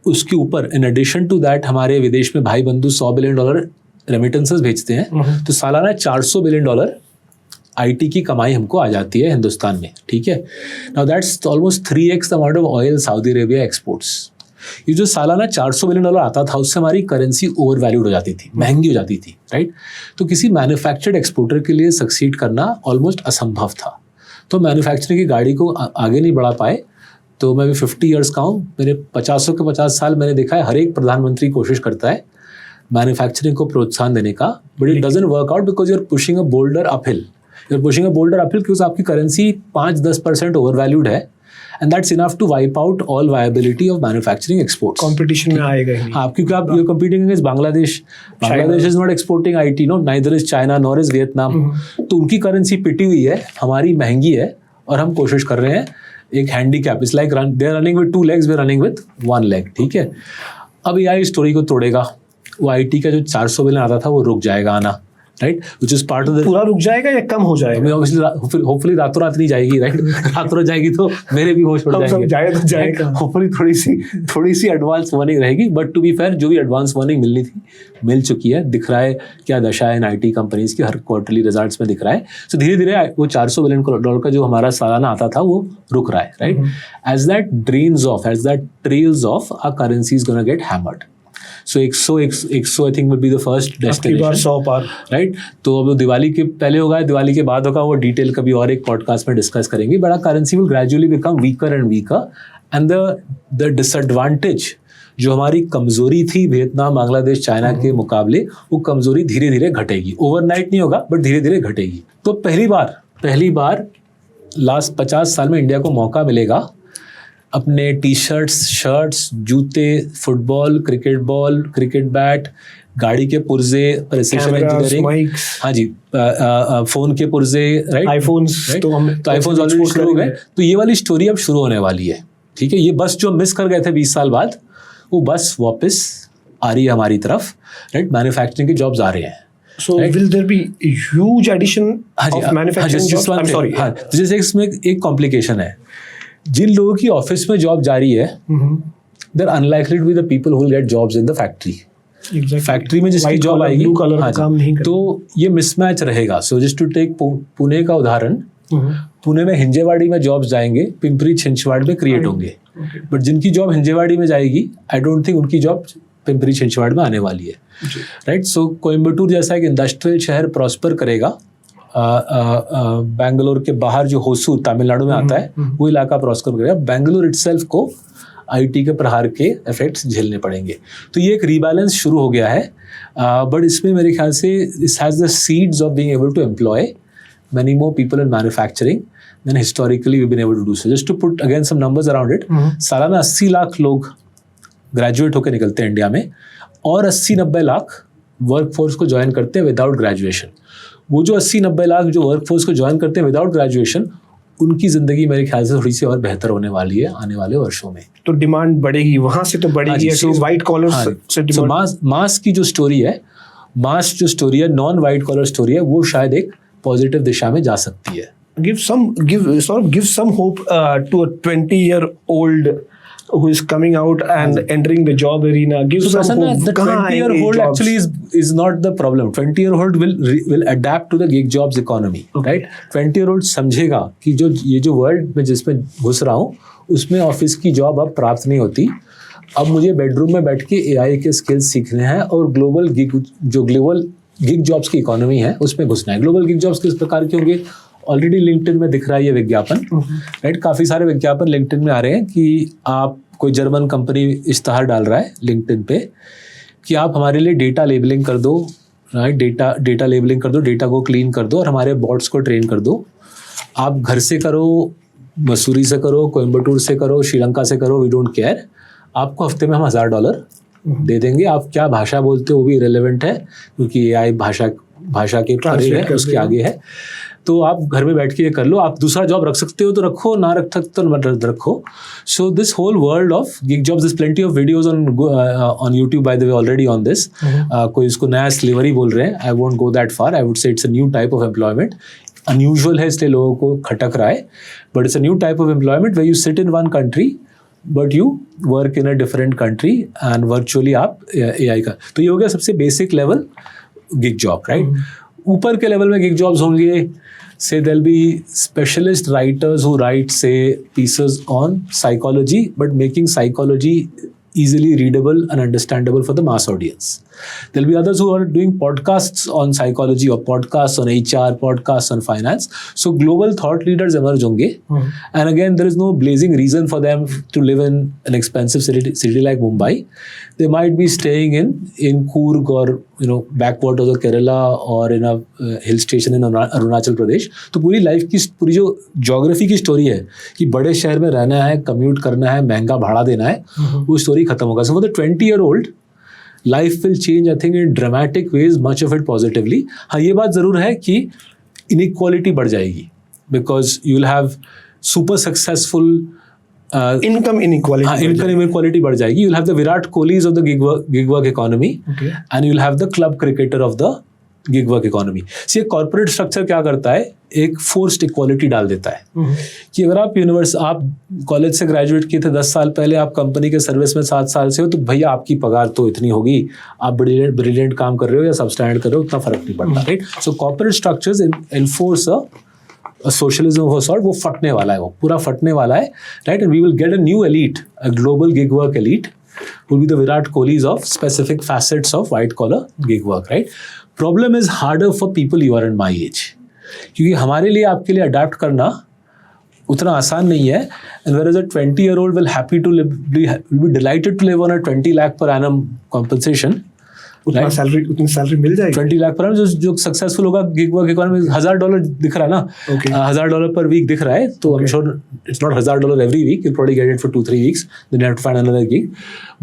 उसके ऊपर इन एडिशन टू दैट हमारे विदेश में भाई बंधु $100 बिलियन रेमिटेंसेस भेजते हैं. तो सालाना $400 बिलियन आईटी की कमाई हमको आ जाती है हिंदुस्तान में. ठीक है, now that's almost 3x the amount of oil Saudi Arabia exports. ये जो सालाना $400 बिलियन आता था उससे हमारी करेंसी ओवर वैल्यूड हो जाती थी, महंगी हो जाती थी, राइट. तो किसी मैन्युफैक्चर्ड एक्सपोर्टर के लिए सक्सीड करना ऑलमोस्ट असंभव था. तो मैन्युफैक्चरिंग की गाड़ी को आगे नहीं बढ़ा पाए. तो मैं भी 50 ईयर्स का हूँ, मेरे 50 के 50 साल मैंने देखा है हर एक प्रधानमंत्री कोशिश करता है मैन्युफैक्चरिंग को प्रोत्साहन देने का, but it doesn't work out because you are pushing a boulder uphill. You are pushing a boulder uphill क्योंकि आपकी करेंसी 5-10% ओवर वैल्यूड है. And that's enough to wipe out all viability of manufacturing exports. Competition में आएगा ही नहीं. हाँ, क्योंकि आप you're competing against Bangladesh. Bangladesh is not exporting IT, no, neither is China nor is Vietnam. तो उनकी करेंसी पिटी हुई है, हमारी महंगी है और हम कोशिश कर रहे हैं एक handicap. It's like they're running with 2 legs, we're running with 1 leg. ठीक है. अब AI स्टोरी को तोड़ेगा. वो IT का जो 400 बिलियन आता था वो रुक जाएगा आना, right, which is part of the. पूरा रुक जाएगा या कम हो जाएगा? होपफुली रातों रात नहीं जाएगी, राइट. रातों रात जाएगी तो मेरे भी होश उड़ जाएंगे. होपफुली थोड़ी सी एडवांस वार्निंग रहेगी, बट टू बी फेयर जो भी एडवांस वार्निंग मिलनी थी मिल चुकी है. दिख रहा है क्या दशा है इन आईटी कंपनीज की, हर क्वार्टरली रिजल्ट्स में दिख रहा है. सो धीरे धीरे वो $400 बिलियन का जो हमारा सालाना आता था वो रुक रहा है, right. As that drains off, as that trails off, our currency is gonna get hammered. So 100 I think would be the first destination. 100 पार, right? तो अब दिवाली के पहले होगा, दिवाली के बाद होगा, वो डिटेल कभी और एक पॉडकास्ट में डिस्कस करेंगे. But our currency will gradually become weaker and weaker. And the disadvantage जो हमारी कमजोरी थी वियतनाम, बांग्लादेश, चाइना के मुकाबले, वो कमजोरी धीरे धीरे घटेगी. ओवरनाइट नहीं होगा बट धीरे धीरे घटेगी. तो पहली बार लास्ट 50 साल में इंडिया को मौका मिलेगा अपने टी-शर्ट्स, शर्ट्स, जूते, football, cricket ball, cricket bat, गाड़ी के पुर्जे, प्रिसिशन इंजीनियरिंग, हाँ जी, फोन के पुर्जे, राइट, आईफोन्स, तो आईफोन्स ऑलरेडी शुरू हो गए. तो ये वाली स्टोरी अब शुरू होने वाली है. ठीक है, ये बस जो मिस कर गए थे 20 साल बाद, वो बस वापस आ रही है हमारी तरफ, राइट। मैन्युफैक्चरिंग के जॉब्स आ रहे हैं। So will there be a huge addition of manufacturing jobs? I'm sorry. हाँ, जैसे इसमें एक कॉम्प्लिकेशन है, जिन लोगों की ऑफिस में जॉब जा रही है, they're unlikely to be the people who will get jobs in the factory. Exactly. Factory में जिसकी White जॉब collar, आएगी, blue collar का काम नहीं करेगा। तो ये मिसमैच रहेगा। So just to take Pune का उदाहरण, पुणे में हिंजेवाड़ी में जॉब्स जाएंगे, पिंपरी छिंचवाड़ में क्रिएट होंगे, बट जिनकी जॉब हिंजेवाड़ी में जाएगी, आई डोंट थिंक उनकी जॉब पिंपरी छिंचवाड़ में आने वाली है, राइट। सो कोयम्बटूर जैसा एक इंडस्ट्रियल शहर प्रॉस्पर करेगा, बेंगलोर के बाहर जो होसूर तमिलनाडु में आता है, वो इलाका प्रॉस्पर करेगा। बेंगलोर इटसेल्फ को आईटी के प्रहार के इफेक्ट्स झेलने पड़ेंगे। तो ये एक रीबैलेंस शुरू हो गया है, बट इसमें मेरे ख्याल से this has the seeds of being able to employ many more people in manufacturing than historically we've been able to do so. Just to put again some numbers around it, सालाना 80 लाख लोग ग्रेजुएट होकर निकलते हैं इंडिया में, और 80-90 लाख वर्कफोर्स को ज्वाइन करते हैं विदाउट ग्रेजुएशन। वो जो 80-90 लाख जो वर्कफोर्स को ज्वाइन करते हैं विदाउट ग्रेजुएशन, उनकी ज़िंदगी मेरे ख्याल से थोड़ी सी और बेहतर होने वाली है आने वाले वर्षों में। तो डिमांड बढ़ेगी वहाँ से, तो बढ़ेगी वाइट कॉलर से डिमांड। मास की जो स्टोरी है, नॉन वाइट कॉलर स्टोरी है, वो शायद एक पॉजिटिव दिशा में जा सकती है। Give some hope to a 20-year-old who is coming out and entering the job arena. Give some hope. The 20-year-old actually is not the problem. 20-year-old will adapt to the gig jobs economy, right? 20-year-old समझेगा कि ये जो वर्ल्ड में जिसमें घुस रहा हूँ, उसमें ऑफिस की जॉब अब प्राप्त नहीं होती। अब मुझे बेडरूम में बैठ के AI के स्किल्स सीखने हैं, और ग्लोबल गिग जॉब्स की इकोनॉमी है उसमें घुसना है। ग्लोबल गिग जॉब्स किस प्रकार के होंगे? ऑलरेडी लिंक्डइन में दिख रहा है ये विज्ञापन, राइट। काफ़ी सारे विज्ञापन लिंक्डइन में आ रहे हैं कि आप, कोई जर्मन कंपनी इश्तहार डाल रहा है लिंक्डइन पे कि आप हमारे लिए डेटा लेबलिंग कर दो, राइट। डेटा लेबलिंग कर दो, डेटा को क्लीन कर दो, और हमारे बॉट्स को ट्रेन कर दो। आप घर से करो, मसूरी से करो, कोयम्बटूर से करो, श्रीलंका से करो, वी डोंट केयर। आपको हफ्ते में हम $1000 दे देंगे। आप क्या भाषा बोलते हो वो भी इरेलेवेंट है, क्योंकि AI भाषा के परे है, उसके आगे है। तो आप घर में बैठ के ये कर लो। आप दूसरा जॉब रख सकते हो तो रखो, ना रख सकते तो मत रखो। So this whole world of gig jobs, this plenty of videos on YouTube by the way already on this. कोई इसको नया स्लेवरी बोल रहे हैं, I won't go that far, I would say it's a new type of employment. Unusual है इसलिए लोगों को खटक रहा है, but it's a new type of employment where you sit in one country but you work in a different country and virtually आप AI का। तो ये हो गया सबसे basic level gig job, right. ऊपर के लेवल में गिग जॉब्स होंगे, say there'll be specialist writers who write, say, pieces on psychology, but making psychology easily readable and understandable for the mass audience. There'll be others who are doing podcasts on psychology, or podcasts on HR, podcasts on finance. So global thought leaders emerge honge. And again, there is no blazing reason for them to live in an expensive city like Mumbai. They might be staying in Coorg, or backwaters of Kerala, or in a hill station in Arunachal Pradesh. तो पूरी लाइफ की पूरी जो ज्योग्राफी की स्टोरी है कि बड़े शहर में रहना है, कम्यूट करना है, महंगा भाड़ा देना है, वो स्टोरी खत्म होगा। So for the 20-year-old, life will change, I think, in dramatic ways, much of it positively. हाँ, ये बात ज़रूर है कि inequality बढ़ जाएगी, because you will have super successful income inequality बढ़ जाएगी। You'll have the Virat Kohlis of the gig work economy, and you'll have the club cricketer of the gig work economy. So ये corporate structure क्या करता है, एक forced equality डाल देता है कि अगर आप कॉलेज से ग्रेजुएट किए थे 10 साल पहले, आप कंपनी के सर्विस में 7 साल से हो, तो भैया आपकी पगार तो इतनी होगी, आप ब्रिलियंट काम कर रहे हो या सबस्टैंडर्ड कर रहे हो, उतना फर्क नहीं पड़ता, right. So corporate structures enforce socialism of sort, वो फटने वाला है, वो पूरा फटने वाला है, right. And we will get a new elite, a global gig work elite, will be the Virat Kohlis of specific facets of white collar gig work, right? Problem is harder for people you are in my age, क्योंकि हमारे लिए, आपके लिए अडाप्ट करना उतना आसान नहीं है। And whereas a 20-year-old will be delighted to live on a 20 lakh per annum compensation, उतनी सैलरी मिल जाएगी 20 लाख पर annum। जो सक्सेसफुल होगा गिग वर्क इकोनॉमी, $1000 दिख रहा है ना, $1000 पर वीक दिख रहा है, तो I am sure it's not $1000 every week, you'll probably get it for 2-3 weeks, then you have to find another gig.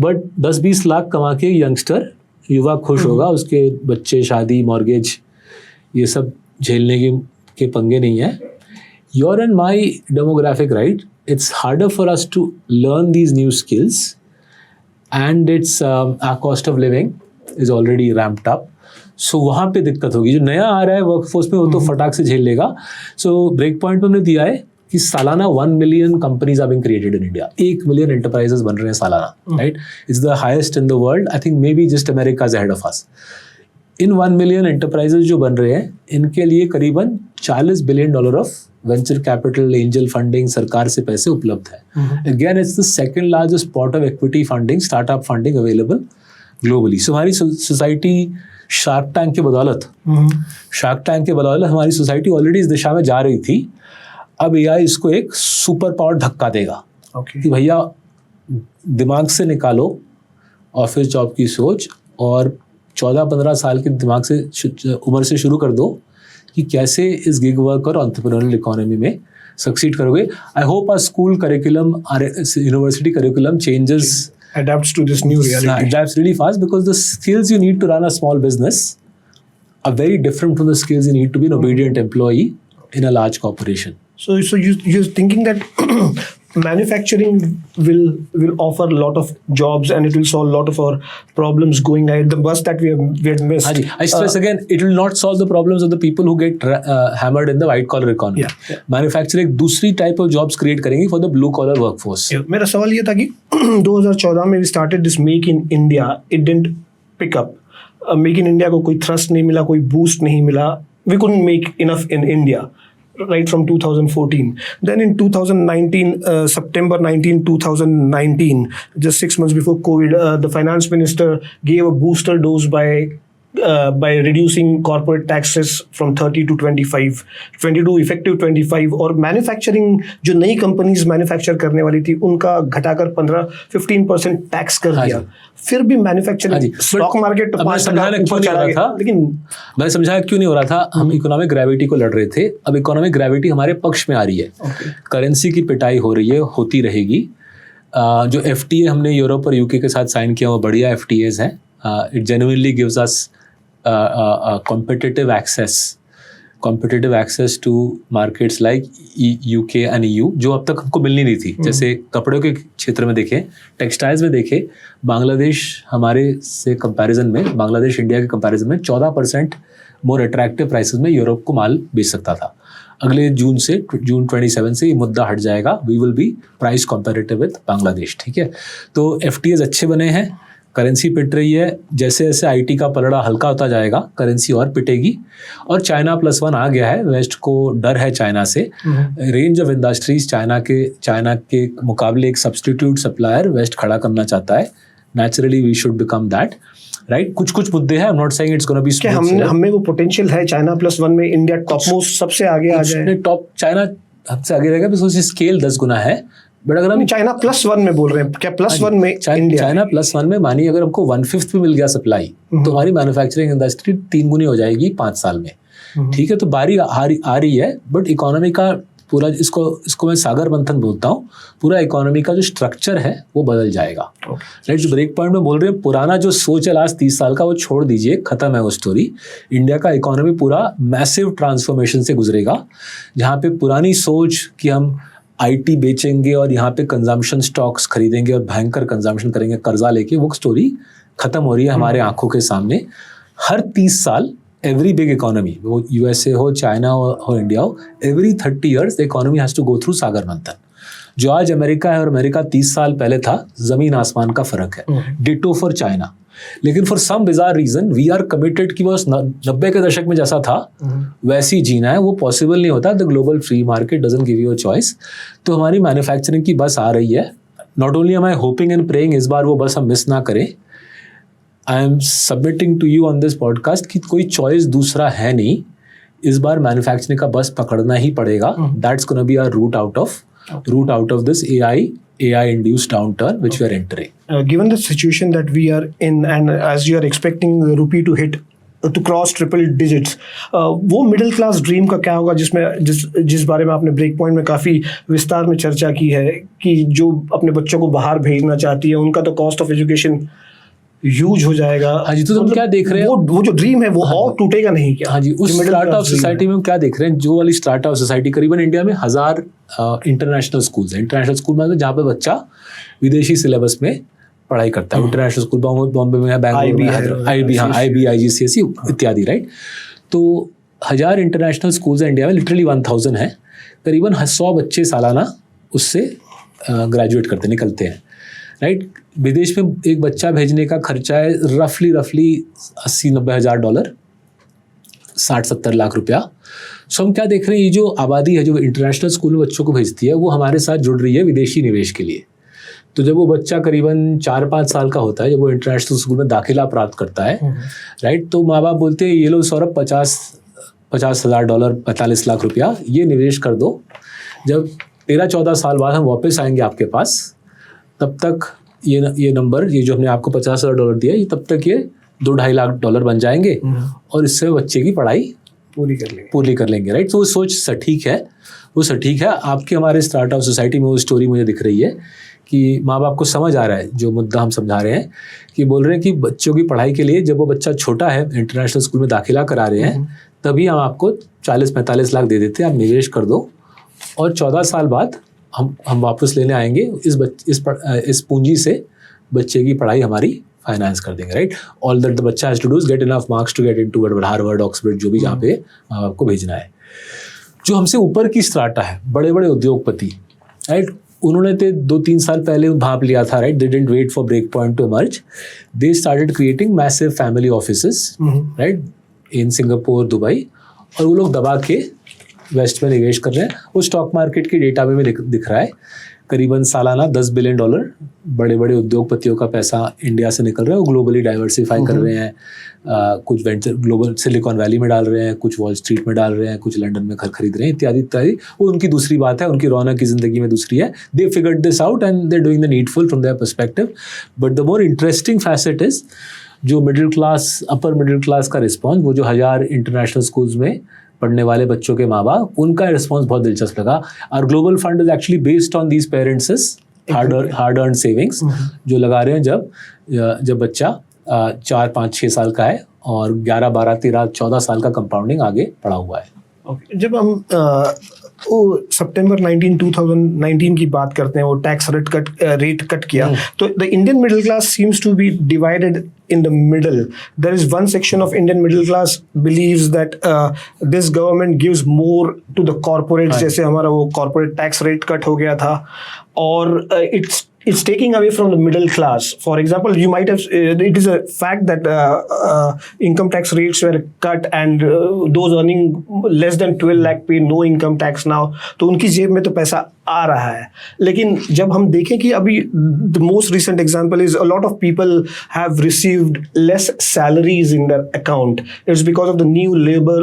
But 10-20 lakh कमा के यंगस्टर, युवा खुश होगा, उसके बच्चे, शादी, मॉर्गेज, ये सब झेलने के पंगे नहीं है। your and my demographic, right? It's harder for us to learn these new skills, and it's our cost of living is already ramped up. So वहाँ पे दिक्कत होगी. जो नया आ रहा है वर्कफोर्स में वो तो फटाक से झेल लेगा. So ब्रेक पॉइंट पे हमने दिया है कि सालाना 1 million companies are being created in India. 1 million enterprises बन रहे हैं सालाना, right? It's the highest in the world. I think maybe just America is ahead of us. In 1 million enterprises जो बन रहे हैं, इनके लिए करीबन $40 billion of venture capital, angel funding, सरकार से पैसे उपलब्ध है. Again it's the second largest pot of equity funding, startup funding available globally. सो हमारी सोसाइटी शार्क टैंक के बदौलत हमारी सोसाइटी ऑलरेडी इस दिशा में जा रही थी. अब एआई इसको एक सुपर पावर धक्का देगा कि भैया दिमाग से निकालो ऑफिस जॉब की सोच और 14-15 साल के दिमाग से उम्र से शुरू कर दो कि कैसे इस गिग वर्क और एंटरप्रेन्योरियल इकोनॉमी में सक्सीड करोगे. I hope our school curriculum, our university curriculum changes, adapts to this new reality. Adapts really fast, because the skills you need to run a small business are very different from the skills you need to be an obedient employee in a large corporation. So you're thinking that manufacturing will offer a lot of jobs and it will solve a lot of our problems going ahead. The bus that we had missed. Haji, I stress again, it will not solve the problems of the people who get hammered in the white collar economy. Yeah. Manufacturing दूसरी type of jobs create करेंगी for the blue collar workforce. मेरा सवाल ये था कि 2014 में we started this Make in India. It didn't pick up. Make in India को कोई thrust नहीं मिला, कोई boost नहीं मिला. We couldn't make enough in India. Right from 2014. Then in 2019, September 19, 2019, just 6 months before COVID, the finance minister gave a booster dose by reducing corporate taxes from 30 to 25, 22 effective 25, और मैन्युफैक्चरिंग जो नई कंपनीज मैन्युफैक्चर करने वाली थी उनका घटाकर 15-15% टैक्स कर दिया. फिर भी मैन्युफैक्चरिंग स्टॉक मार्केट ऊपर चला गया. लेकिन मैं समझाया क्यों नहीं हो रहा था. हम इकोनॉमिक ग्रेविटी को लड़ रहे थे. अब इकोनॉमिक ग्रेविटी हमारे पक्ष में आ रही है. करेंसी की पिटाई हो रही है, होती रहेगी. जो FTA हमने यूरोप और UK के साथ साइन किया वो बढ़िया FTAs हैं. It genuinely gives us competitive access to markets like UK and EU, जो अब तक हमको मिलनी नहीं थी. जैसे कपड़ों के क्षेत्र में देखें, टेक्सटाइल्स में देखें, बांग्लादेश हमारे से कंपैरिजन में, बांग्लादेश इंडिया के कंपैरिजन में 14% मोर अट्रैक्टिव प्राइसेस में यूरोप को माल बेच सकता था. अगले जून 27 से ये मुद्दा हट जाएगा. We will be price comparative with Bangladesh. ठीक है, तो FTAs अच्छे बने हैं. करेंसी पिट रही है. जैसे जैसे IT का पलड़ा हल्का होता जाएगा, करेंसी और पिटेगी. और चाइना +1 आ गया है. वेस्ट को डर है चाइना से. रेंज ऑफ इंडस्ट्रीज चाइना के मुकाबले एक सब्सटीट्यूट सप्लायर वेस्ट खड़ा करना चाहता है. Naturally we should become that, right? कुछ मुद्दे हैं. I am not saying it's gonna be smooth. हमें वो पोटेंशियल है चाइना +1 में इंडिया टॉप मोस्ट सबसे आगे आ जाए. टॉप चाइना हमसे आगे रहेगा बिकॉज उसकी स्केल 10 गुना है. बट अगर हम चाइना +1 में बोल रहे हैं, क्या +1 में इंडिया? चाइना +1 में मानिए अगर हमको 1/5 भी मिल गया सप्लाई, तो हमारी मैन्युफैक्चरिंग इंडस्ट्री 3 गुनी हो जाएगी 5 साल में. ठीक है, तो बारी आ रही है. बट इकोनॉमी का पूरा, इसको मैं सागर मंथन बोलता हूँ, पूरा इकोनॉमी का जो स्ट्रक्चर है वो बदल जाएगा. राइट, जो ब्रेक पॉइंट में बोल रहे हैं, पुराना जो सोच है लास्ट 30 साल का वो छोड़ दीजिए, खत्म है वो स्टोरी. इंडिया का इकोनॉमी पूरा मैसिव ट्रांसफॉर्मेशन से गुजरेगा, जहाँ पे पुरानी सोच कि हम IT बेचेंगे और यहाँ पे कंजम्पशन स्टॉक्स खरीदेंगे और भयंकर कंजम्पशन करेंगे कर्जा लेके, वो स्टोरी खत्म हो रही है हमारे आंखों के सामने. हर 30 साल एवरी बिग इकोनॉमी, वो USA हो, चाइना हो, इंडिया हो, every 30 years the economy has to go through Sagar Manthan. जो आज अमेरिका है और अमेरिका 30 साल पहले था, जमीन आसमान का फर्क है. Ditto for China. लेकिन for some bizarre reason we are committed कि बस 90 के दशक में जैसा था वैसे ही जीना है. वो पॉसिबल नहीं होता. The global free market doesn't give you a choice. तो हमारी मैन्युफैक्चरिंग की बस आ रही है. Not only am I hoping and praying इस बार वो बस हम मिस ना करें. I am submitting to you on this podcast कि कोई चॉइस दूसरा है नहीं. इस बार मैन्युफैक्चरिंग का बस पकड़ना ही पड़ेगा. That's gonna be our route out of this AI-induced downturn which we are entering. Given the situation that we are in, and as you are expecting the rupee to cross triple digits, वो मिडिल क्लास ड्रीम का क्या होगा जिस बारे में आपने ब्रेक पॉइंट में काफ़ी विस्तार में चर्चा की है कि जो अपने बच्चों को बाहर भेजना चाहती है, उनका तो कॉस्ट ऑफ एजुकेशन ह्यूज हो जाएगा। हाँ जी, तो तुम क्या देख रहे हैं, वो जो ड्रीम है वो और टूटेगा नहीं क्या? हाँ जी, उस स्टार्ट ऑफ सोसाइटी में हम क्या देख रहे हैं, जो वाली स्टार्ट ऑफ सोसाइटी, करीबन इंडिया में 1000 इंटरनेशनल स्कूल्स हैं। इंटरनेशनल स्कूल मतलब जहाँ पे बच्चा विदेशी सिलेबस में पढ़ाई करता है। इंटरनेशनल स्कूल बॉम्बे में है, बैंगलोर में है, IB, IGCSE इत्यादि, राइट। तो 1000 इंटरनेशनल स्कूल्स हैं इंडिया में, लिटरली 1000 है। करीबन 100 बच्चे सालाना उससे ग्रेजुएट करते निकलते हैं, राइट। विदेश में एक बच्चा भेजने का खर्चा है रफली 80-90 हज़ार डॉलर, 60-70 लाख रुपया। सो हम क्या देख रहे हैं, ये जो आबादी है जो इंटरनेशनल स्कूल में बच्चों को भेजती है, वो हमारे साथ जुड़ रही है विदेशी निवेश के लिए। तो जब वो बच्चा करीबन 4-5 साल का होता है, जब वो इंटरनेशनल स्कूल में दाखिला प्राप्त करता है, राइट, तो माँ बाप बोलते हैं ये लो सौरभ, 50 हज़ार डॉलर, 45 लाख रुपया ये निवेश कर दो। जब 13-14 साल बाद हम वापस आएंगे आपके पास, तब तक ये नंबर, ये जो हमने आपको 50 हज़ार डॉलर दिया, ये तब तक ये 2-2.5 लाख डॉलर बन जाएंगे और इससे बच्चे की पढ़ाई पूरी कर लेंगे, राइट। तो वो सोच सटीक है, वो सटीक है। आपके हमारे स्टार्टअप सोसाइटी में वो स्टोरी मुझे दिख रही है कि माँ बाप को समझ आ रहा है जो मुद्दा हम समझा रहे हैं, कि बोल रहे हैं कि बच्चों की पढ़ाई के लिए जब वो बच्चा छोटा है, इंटरनेशनल स्कूल में दाखिला करा रहे हैं, तभी हम आपको 40-45 लाख दे देते हैं, आप निवेश कर दो और 14 साल बाद हम वापस लेने आएंगे, इस पूंजी से बच्चे की पढ़ाई हमारी फाइनेंस कर देंगे, right. All that the bachcha has to do is get enough marks to get into Harvard, Oxford, जो भी जहाँ पे माँ बाप को भेजना है। जो हमसे ऊपर की स्ट्राटा है, बड़े बड़े उद्योगपति, राइट, उन्होंने तो 2-3 साल पहले भाप लिया था, right. They didn't wait for break point to emerge, they started creating massive family offices, right, in Singapore, Dubai, और वो लोग दबा के वेस्ट में निवेश कर रहे हैं। वो स्टॉक मार्केट की डेटा में भी दिख रहा है, करीबन सालाना $10 बिलियन बड़े बड़े उद्योगपतियों का पैसा इंडिया से निकल रहा है। वो ग्लोबली डाइवर्सिफाई कर रहे हैं, कुछ वेंचर ग्लोबल सिलिकॉन वैली में डाल रहे हैं, कुछ वॉल स्ट्रीट में डाल रहे हैं, कुछ लंदन में घर खरीद रहे हैं, इत्यादि इत्यादि। वो उनकी दूसरी बात है, उनकी रौनक की ज़िंदगी में दूसरी है। They figured this out and they doing the needful from their perspective. But the more interesting facet is जो middle class, upper middle class का रिस्पॉन्स, वो जो 1000 इंटरनेशनल स्कूल्स में पढ़ने वाले बच्चों के माँ बाप, उनका रिस्पॉन्स बहुत दिलचस्प लगा। और global fund is actually based on these parents hard earn savings, जो लगा रहे हैं जब बच्चा 4-5-6 साल का है और 11, 12, 13, 14 साल का कंपाउंडिंग आगे पड़ा हुआ है। जब हम सितंबर 2019 की बात करते हैं, वो टैक्स रेट कट किया, तो the Indian middle class seems to be divided in the middle. There is one section of Indian middle class believes that this government gives more to the corporates, जैसे हमारा वो corporate tax rate cut हो गया था, और it's taking away from the middle class. For example, you might have, it is a fact that income tax rates were cut and those earning less than 12 lakh pay no income tax now. तो उनकी जेब में तो पैसा आ रहा है। लेकिन जब हम देखें कि अभी the most recent example is a lot of people have received less salaries in their account. It's because of the new labor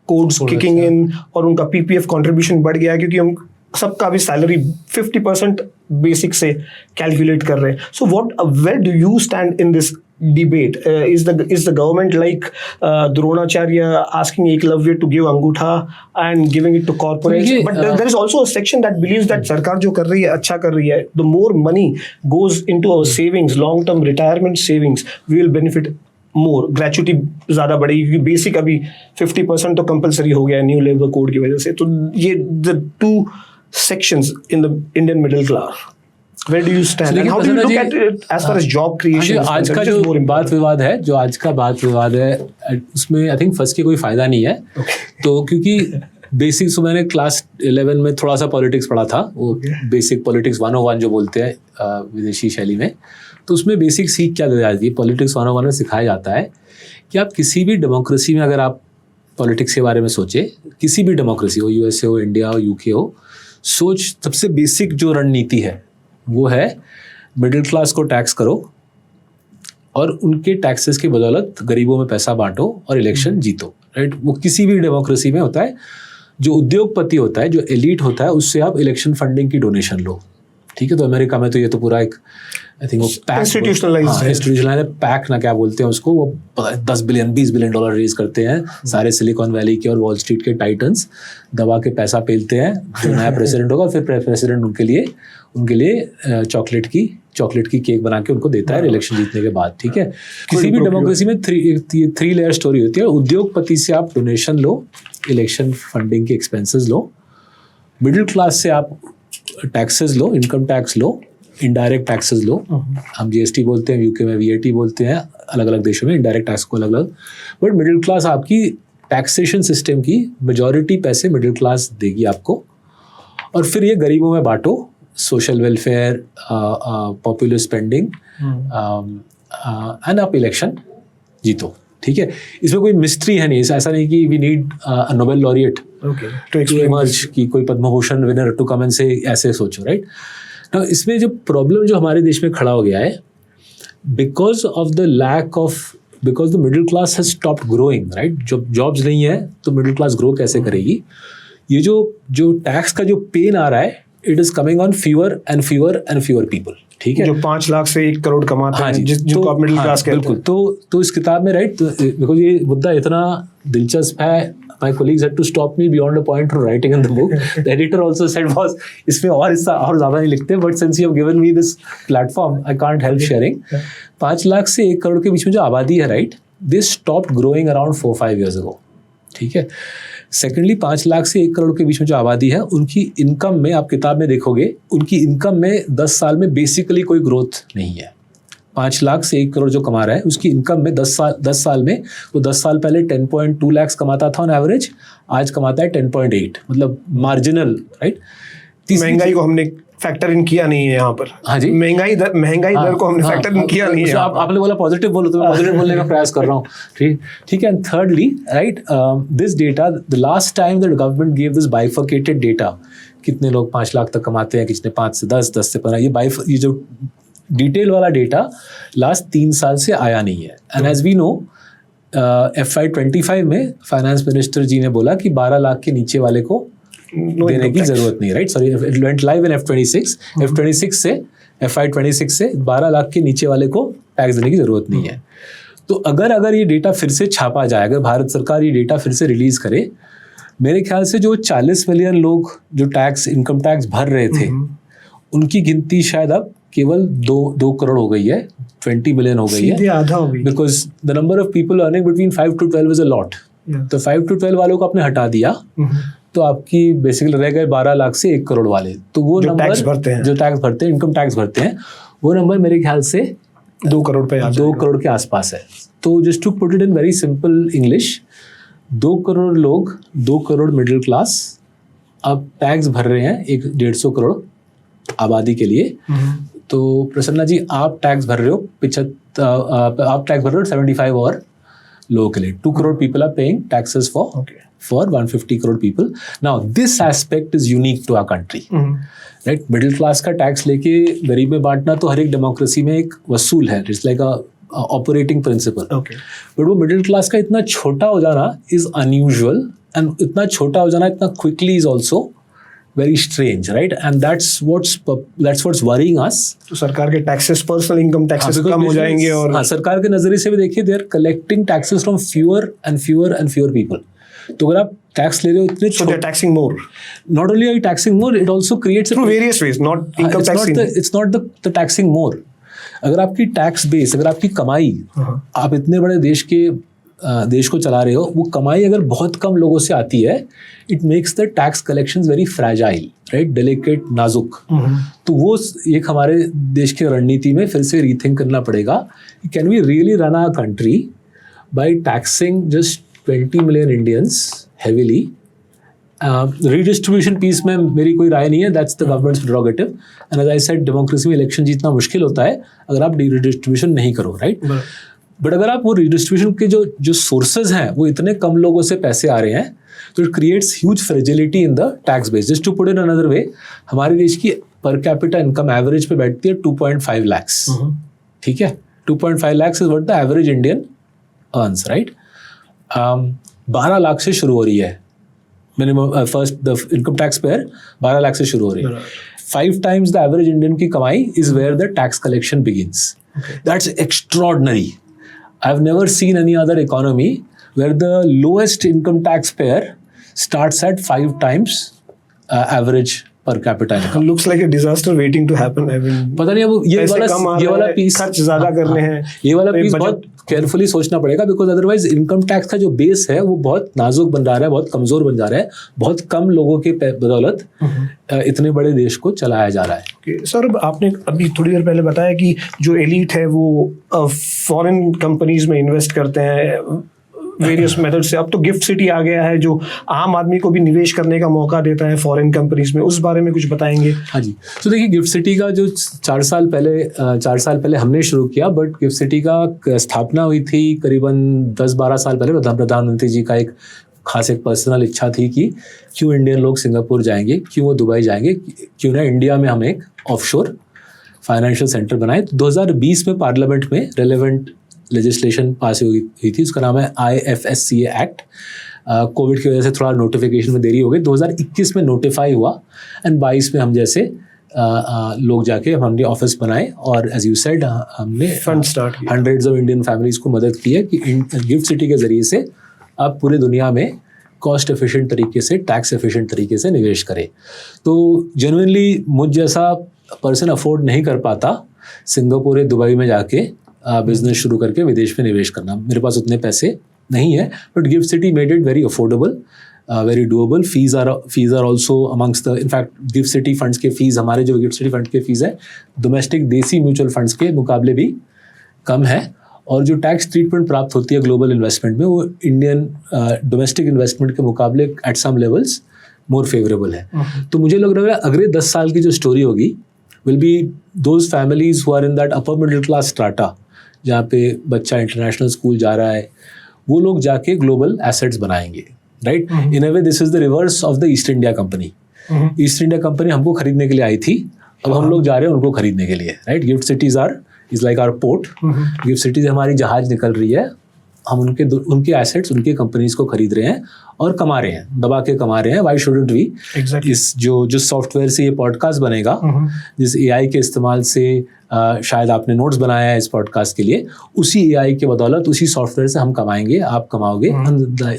codes kicking in, और उनका PPF contribution बढ़ गया, क्योंकि हम सबका भी सैलरी 50% बेसिक से कैलकुलेट कर रहे हैं। So where do you stand in this debate? Is the government like Dronacharya asking Eklavya to give angutha and giving it to corporates? But there is also a section that believes that सरकार जो कर रही है अच्छा कर रही है. The more money goes into our savings, long-term retirement savings, we will benefit more. Gratuity ज़्यादा बढ़ेगी. बेसिक अभी 50% तो कंपलसरी हो गया है न्यू लेबर कोड की वजह से. तो ये the two sections in the Indian middle class. Where do you stand? And how do you look at it as far as job creation? आज का जो बात विवाद है, उसमें आई थिंक फर्स्ट के कोई फायदा नहीं है. तो क्योंकि बेसिक्स मैंने क्लास 11 में थोड़ा सा पॉलिटिक्स पढ़ा था, वो बेसिक पॉलिटिक्स 101 जो बोलते हैं विदेशी शैली में. तो उसमें बेसिक सीख क्या दी जाती है? पॉलिटिक्स 101 में सिखाया जाता है कि आप किसी भी डेमोक्रेसी में अगर आप पॉलिटिक्स के बारे में सोचे, किसी भी डेमोक्रेसी हो, USA हो, इंडिया हो, UK हो, सोच सबसे बेसिक जो रणनीति है वो है मिडिल क्लास को टैक्स करो और उनके टैक्सेस की बदौलत गरीबों में पैसा बांटो और इलेक्शन जीतो. राइट? वो किसी भी डेमोक्रेसी में होता है. जो उद्योगपति होता है, जो एलीट होता है, उससे आप इलेक्शन फंडिंग की डोनेशन लो. ठीक है. तो अमेरिका में तो ये तो पूरा एक आई थिंक वो इंस्टीट्यूशनलाइज पैक ना क्या बोलते हैं उसको, वो 10 बिलियन 20 बिलियन डॉलर रेज करते हैं. सारे सिलिकॉन वैली के और वॉल स्ट्रीट के टाइटन्स दबा के पैसा पेलते हैं. जो नया प्रेसिडेंट होगा फिर प्रेसिडेंट उनके लिए चॉकलेट की चॉकलेट की केक बना के उनको देता है इलेक्शन जीतने के बाद, ठीक है। किसी भी डेमोक्रेसी में थ्री लेयर स्टोरी होती है। उद्योगपति से आप डोनेशन लो, इलेक्शन फंडिंग के एक्सपेंसेस लो, मिडिल क्लास से आप टैक्सेस लो, इनकम टैक्स लो, इनडायरेक्ट टैक्सेस लो, हम जीएसटी बोलते हैं, यूके में वीएटी बोलते हैं, अलग अलग देशों में इनडायरेक्ट टैक्स को अलग अलग, बट मिडिल क्लास आपकी टैक्सेशन सिस्टम की मेजॉरिटी पैसे मिडिल क्लास देगी आपको, और फिर ये गरीबों में बांटो, social welfare, popular spending, and आप इलेक्शन जीतो, ठीक है। इसमें कोई मिस्ट्री है नहीं, ऐसा नहीं कि we need a Nobel laureate to emerge, कि कोई Padma Bhushan winner to come and से ऐसे सोचो, राइट। तो इसमें जो प्रॉब्लम जो हमारे देश में खड़ा हो गया है, because the middle class has stopped growing, right. जब जॉब्स नहीं है तो मिडिल क्लास ग्रो कैसे करेगी? ये जो टैक्स का जो पेन आ रहा है, it is coming on fewer and fewer people, ठीक है। जो 5 लाख से 1 करोड़ कमाते हैं, जिनको आप मिडिल क्लास कहते हैं। तो इस किताब में, राइट, बिकॉज ये मुद्दा इतना दिलचस्प है, my colleagues had to stop me beyond a point from writing in the book. The editor also said was इसमें और हिस्सा और ज़्यादा नहीं लिखते, but since you have given me this platform, I can't help sharing. 5 lakh से 1 करोड़ के बीच में जो आबादी है, right, they stopped growing around 4-5 years ago, ठीक है। सेकेंडली 5 लाख से 1 करोड़ के बीच में जो आबादी है, उनकी इनकम में, आप किताब में देखोगे, उनकी इनकम में 10 साल में बेसिकली कोई ग्रोथ नहीं है। 5 लाख से 1 करोड़ जो कमा रहा है, उसकी इनकम में 10 साल में, वो 10 साल पहले 10.2 लाख कमाता था ऑन एवरेज, आज कमाता है 10.8, मतलब मार्जिनल, राइट। महंगाई को हमने फैक्टर इन किया नहीं है यहाँ पर। हाँ जी, महंगाई दर को हमने फैक्टर इन किया नहीं है। आपने बोला पॉजिटिव बोलो, तो मैं पॉजिटिव बोलने का प्रयास कर रहा हूँ, ठीक है। And thirdly, right, this data, the last time the government give this bifurcated data, कितने लोग 5 लाख तक कमाते हैं, कितने 5 से 10, 10 से 15, ये जो डिटेल वाला डेटा लास्ट 3 साल से आया नहीं है। And as we know, FY25 में फाइनेंस मिनिस्टर जी ने बोला कि 12 लाख के नीचे वाले को देने की जरूरत नहीं, right. Sorry, it went live in F26 से FY26 से 12 लाख के नीचे वाले को टैक्स देने की जरूरत नहीं है। तो अगर ये डेटा फिर से छापा जाए, अगर भारत सरकार ये डेटा फिर से रिलीज करे, मेरे ख्याल से जो 40 मिलियन लोग जो इनकम टैक्स भर रहे थे, उनकी गिनती शायद अब केवल 2 करोड़ हो गई है, 20 मिलियन हो गई है, आधा हो गई। Because the number of people earning between 5 to 12 is a lot. तो 5 to 12 वालों को आपने हटा दिया, तो आपकी बेसिकली रह गए 12 लाख से 1 करोड़ वाले। तो वो नंबर जो टैक्स भरते हैं, इनकम टैक्स भरते हैं, वो नंबर मेरे ख्याल से 2 करोड़ पे 2 करोड़ के आसपास है। तो just to put it in very simple English, 2 crore लोग, 2 करोड़ मिडिल क्लास अब टैक्स भर रहे हैं 150 करोड़ आबादी के लिए। तो प्रसन्ना जी, आप टैक्स भर रहे हो 75 और लोगों के लिए। 2 crore people are paying taxes for 150 crore people. Now this aspect is unique to our country, right. Middle class का टैक्स लेके गरीब में बांटना तो हर एक डेमोक्रेसी में एक वसूल है, it's like a operating principle. But वो मिडिल क्लास का इतना छोटा हो जाना इज अनयूजुअल, एंड इतना छोटा हो जाना इतना quickly is also very strange, right? And that's what's worrying us. तो सरकार के टैक्सेस, पर्सनल इनकम टैक्सेस कम हो जाएंगे, और हाँ, सरकार के नजरिए से भी देखिए, they are collecting taxes from fewer people. तो अगर आप टैक्स ले रहे हो इतने, so they're taxing more. Not only are you taxing more, it also creates through various ways, not income taxing. It's not the taxing more. अगर आपकी टैक्स बेस, अगर आपकी कमाई, आप इतने बड़े देश को चला रहे हो, वो कमाई अगर बहुत कम लोगों से आती है, it makes the tax collections very fragile, right, delicate, नाजुक। तो वो एक हमारे देश की रणनीति में फिर से रीथिंक करना पड़ेगा, can we really run our country by taxing just 20 million Indians heavily. Redistribution piece में मेरी कोई राय नहीं है, that's the government's prerogative. And as I said, democracy में इलेक्शन जीतना मुश्किल होता है अगर आप रीडिस्ट्रीब्यूशन नहीं करो, राइट। बट अगर आप वो रिडिस्ट्रीब्यूशन के जो सोर्सेज हैं, वो इतने कम लोगों से पैसे आ रहे हैं, तो it creates huge fragility in the tax base. Just to put in another way, हमारे देश की पर कैपिटा इनकम एवरेज पे बैठती है 2.5 लाख्स, ठीक है। 2.5 lakhs is what the average Indian earns, right. 12 lakh से शुरू हो रही है minimum, first the income tax payer 12 lakh से शुरू हो रही है। 5 times द एवरेज इंडियन की कमाई is where the tax collection begins. That's extraordinary. I've never seen any other economy where the lowest income taxpayer starts at 5 times average per capita income. Looks like a disaster waiting to happen. I mean पता नहीं अब ये वाला पीस खर्च ज्यादा करने हैं, ये वाला पीस बहुत केयरफुली सोचना पड़ेगा, बिकॉज अदरवाइज इनकम टैक्स का जो बेस है वो बहुत नाजुक बन जा रहा है, बहुत कमजोर बन जा रहा है, बहुत कम लोगों के बदौलत इतने बड़े देश को चलाया जा रहा है। सर आपने अभी थोड़ी देर पहले बताया कि जो एलीट है वो फॉरेन कंपनीज में इन्वेस्ट करते हैं वेरियस मेथड से। अब तो गिफ्ट सिटी आ गया है जो आम आदमी को भी निवेश करने का मौका देता है फॉरेन कंपनीज में, उस बारे में कुछ बताएंगे? हाँ जी, तो देखिए गिफ्ट सिटी का जो 4 साल पहले हमने शुरू किया, बट गिफ्ट सिटी का स्थापना हुई थी करीबन 10-12 साल पहले। प्रधानमंत्री जी का एक पर्सनल इच्छा थी कि क्यों इंडियन लोग सिंगापुर जाएंगे, क्यों वो दुबई जाएंगे, क्यों ना इंडिया में हम एक ऑफशोर फाइनेंशियल सेंटर बनाए। तो 2020 में पार्लियामेंट में रेलेवेंट लेजिस्लेशन पास हुई थी, उसका नाम है IFSCA एक्ट। कोविड की वजह से थोड़ा नोटिफिकेशन में देरी हो गई, 2021 में नोटिफाई हुआ एंड 22 में हम जैसे लोग जाके हमने ऑफिस बनाए और एज यू सेड हमने फंड स्टार्ट किया। हंड्रेड्स ऑफ इंडियन फैमिलीज को मदद की है कि गिफ्ट सिटी के जरिए से आप पूरे दुनिया में कॉस्ट एफिशिएंट तरीके से, टैक्स एफिशिएंट तरीके से निवेश करें। तो जेन्युइनली मुझ जैसा पर्सन अफोर्ड नहीं कर पाता सिंगापुर या दुबई में जाके बिजनेस शुरू करके विदेश में निवेश करना, मेरे पास उतने पैसे नहीं है। But GIFT City made it very affordable, very doable. Fees are also amongst the, in fact GIFT City funds के फीस, हमारे जो गिफ्ट सिटी फंड के फीस है डोमेस्टिक देसी म्यूचुअल फंड्स के मुकाबले भी कम है, और जो टैक्स ट्रीटमेंट प्राप्त होती है ग्लोबल इन्वेस्टमेंट में वो इंडियन डोमेस्टिक इन्वेस्टमेंट के मुकाबले at some levels more favourable है। तो मुझे लग रहा है अगले 10 साल की जो स्टोरी होगी will be those families who are in that upper middle class strata, जहाँ पे बच्चा इंटरनेशनल स्कूल जा रहा है, वो लोग जाके ग्लोबल एसेट्स बनाएंगे, right? In a way this is the reverse of the east India company. East India company हमको खरीदने के लिए आई थी, अब हम लोग जा रहे हैं उनको खरीदने के लिए, right? GIFT cities is like our port. GIFT cities हमारी जहाज निकल रही है, हम उनके एसेट्स, उनके कंपनीज को खरीद रहे हैं और कमा रहे हैं, दबा के कमा रहे हैं। Why shouldn't we? इस जो सॉफ्टवेयर से ये पॉडकास्ट बनेगा, जिस AI के इस्तेमाल से शायद आपने नोट्स बनाया है इस पॉडकास्ट के लिए, उसी AI के बदौलत, उसी सॉफ्टवेयर से हम कमाएंगे, आप कमाओगे,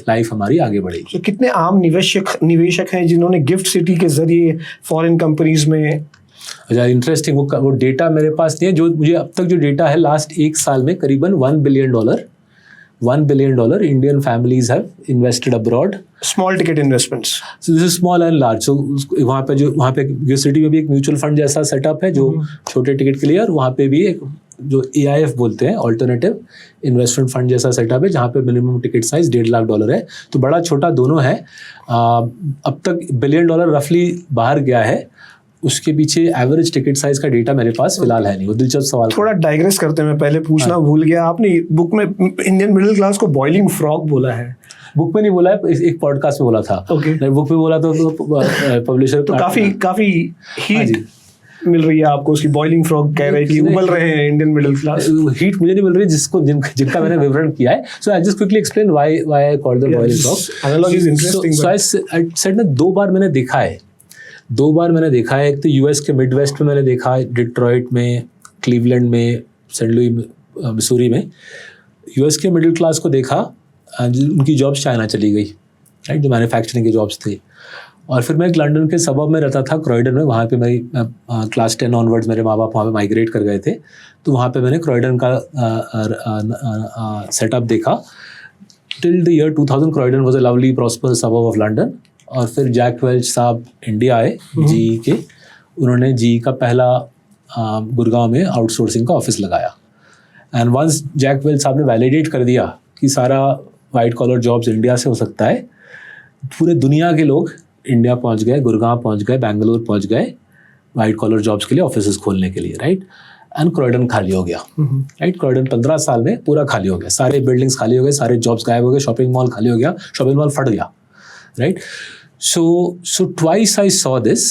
लाइफ हमारी आगे बढ़ेगी। तो कितने आम निवेशक हैं जिन्होंने गिफ्ट सिटी के जरिए फॉरेन कंपनीज में? अच्छा, इंटरेस्टिंग। वो डेटा मेरे पास नहीं है। जो मुझे अब तक जो डेटा है, लास्ट 1 साल में करीबन $1 billion Indian families have invested abroad. Small ticket investments. So this is small and large. So वहाँ पे गिफ्ट सिटी में भी एक म्यूचुअल फंड जैसा सेटअप है जो छोटे टिकट के लिए, और वहाँ पे भी एक जो AIF बोलते हैं, ऑल्टरनेटिव इन्वेस्टमेंट फंड जैसा सेटअप है, जहाँ पे मिनिमम टिकट साइज $1.5 लाख है। तो बड़ा छोटा दोनों है। अब तक $1 बिलियन रफली बाहर गया है, उसके पीछे एवरेज टिकट साइज का डेटा मेरे पास फिलहाल है नहीं। वो दिलचस्प सवाल। थोड़ा डाइग्रेस करते हैं, मैं पहले पूछना भूल गया, आपने बुक में इंडियन मिडिल क्लास को बॉइलिंग फ्रॉग बोला है। बुक में नहीं बोला है, एक पॉडकास्ट में बोला था। बुक में बोला तो पब्लिशर तो काफी हीट मिल रही है आपको उसकी। बॉइलिंग फ्रॉग कह रहे हैं कि उबल रहे हैं इंडियन मिडिल क्लास। हीट मुझे नहीं मिल रही जिनका मैंने विवरण किया है। So I just quickly explain why I called the boiling frog. Analogy is interesting. So I said ना, 2 बार मैंने देखा है। एक तो यूएस के मिडवेस्ट में मैंने देखा है, डिट्रॉइट में, क्लीवलैंड में, सेंट लुई, मिसूरी में। यूएस के मिडिल क्लास को देखा, उनकी जॉब्स चाइना चली गई, राइट? जो मैन्युफैक्चरिंग के जॉब्स थे। और फिर मैं एक लंदन के सबब में रहता था, क्रॉयडन में। वहाँ पे मेरी क्लास 10 ऑनवर्ड्स मेरे माँ बाप वहाँ पे माइग्रेट कर गए थे, तो वहाँ पे मैंने क्रॉयडन का सेटअप देखा। Till the year 2000 Croydon was a lovely prosperous सबब ऑफ लंदन। और फिर जैक वेल्च साहब इंडिया आए GE के, उन्होंने GE का पहला गुड़गांव में आउटसोर्सिंग का ऑफिस लगाया। एंड वंस जैक वेल्च साहब ने वैलिडेट कर दिया कि सारा वाइट कॉलर जॉब्स इंडिया से हो सकता है, पूरे दुनिया के लोग इंडिया पहुंच गए, गुड़गांव पहुंच गए, बेंगलोर पहुंच गए वाइट कॉलर जॉब्स के लिए, ऑफिस खोलने के लिए, राइट? एंड क्रॉयडन खाली हो गया, राइट? क्रॉयडन 15 साल में पूरा खाली हो गया, सारे बिल्डिंग्स खाली हो गए, सारे जॉब्स गायब हो गए, शॉपिंग मॉल खाली हो गया, शॉपिंग मॉल फट गया, right? So twice I saw this,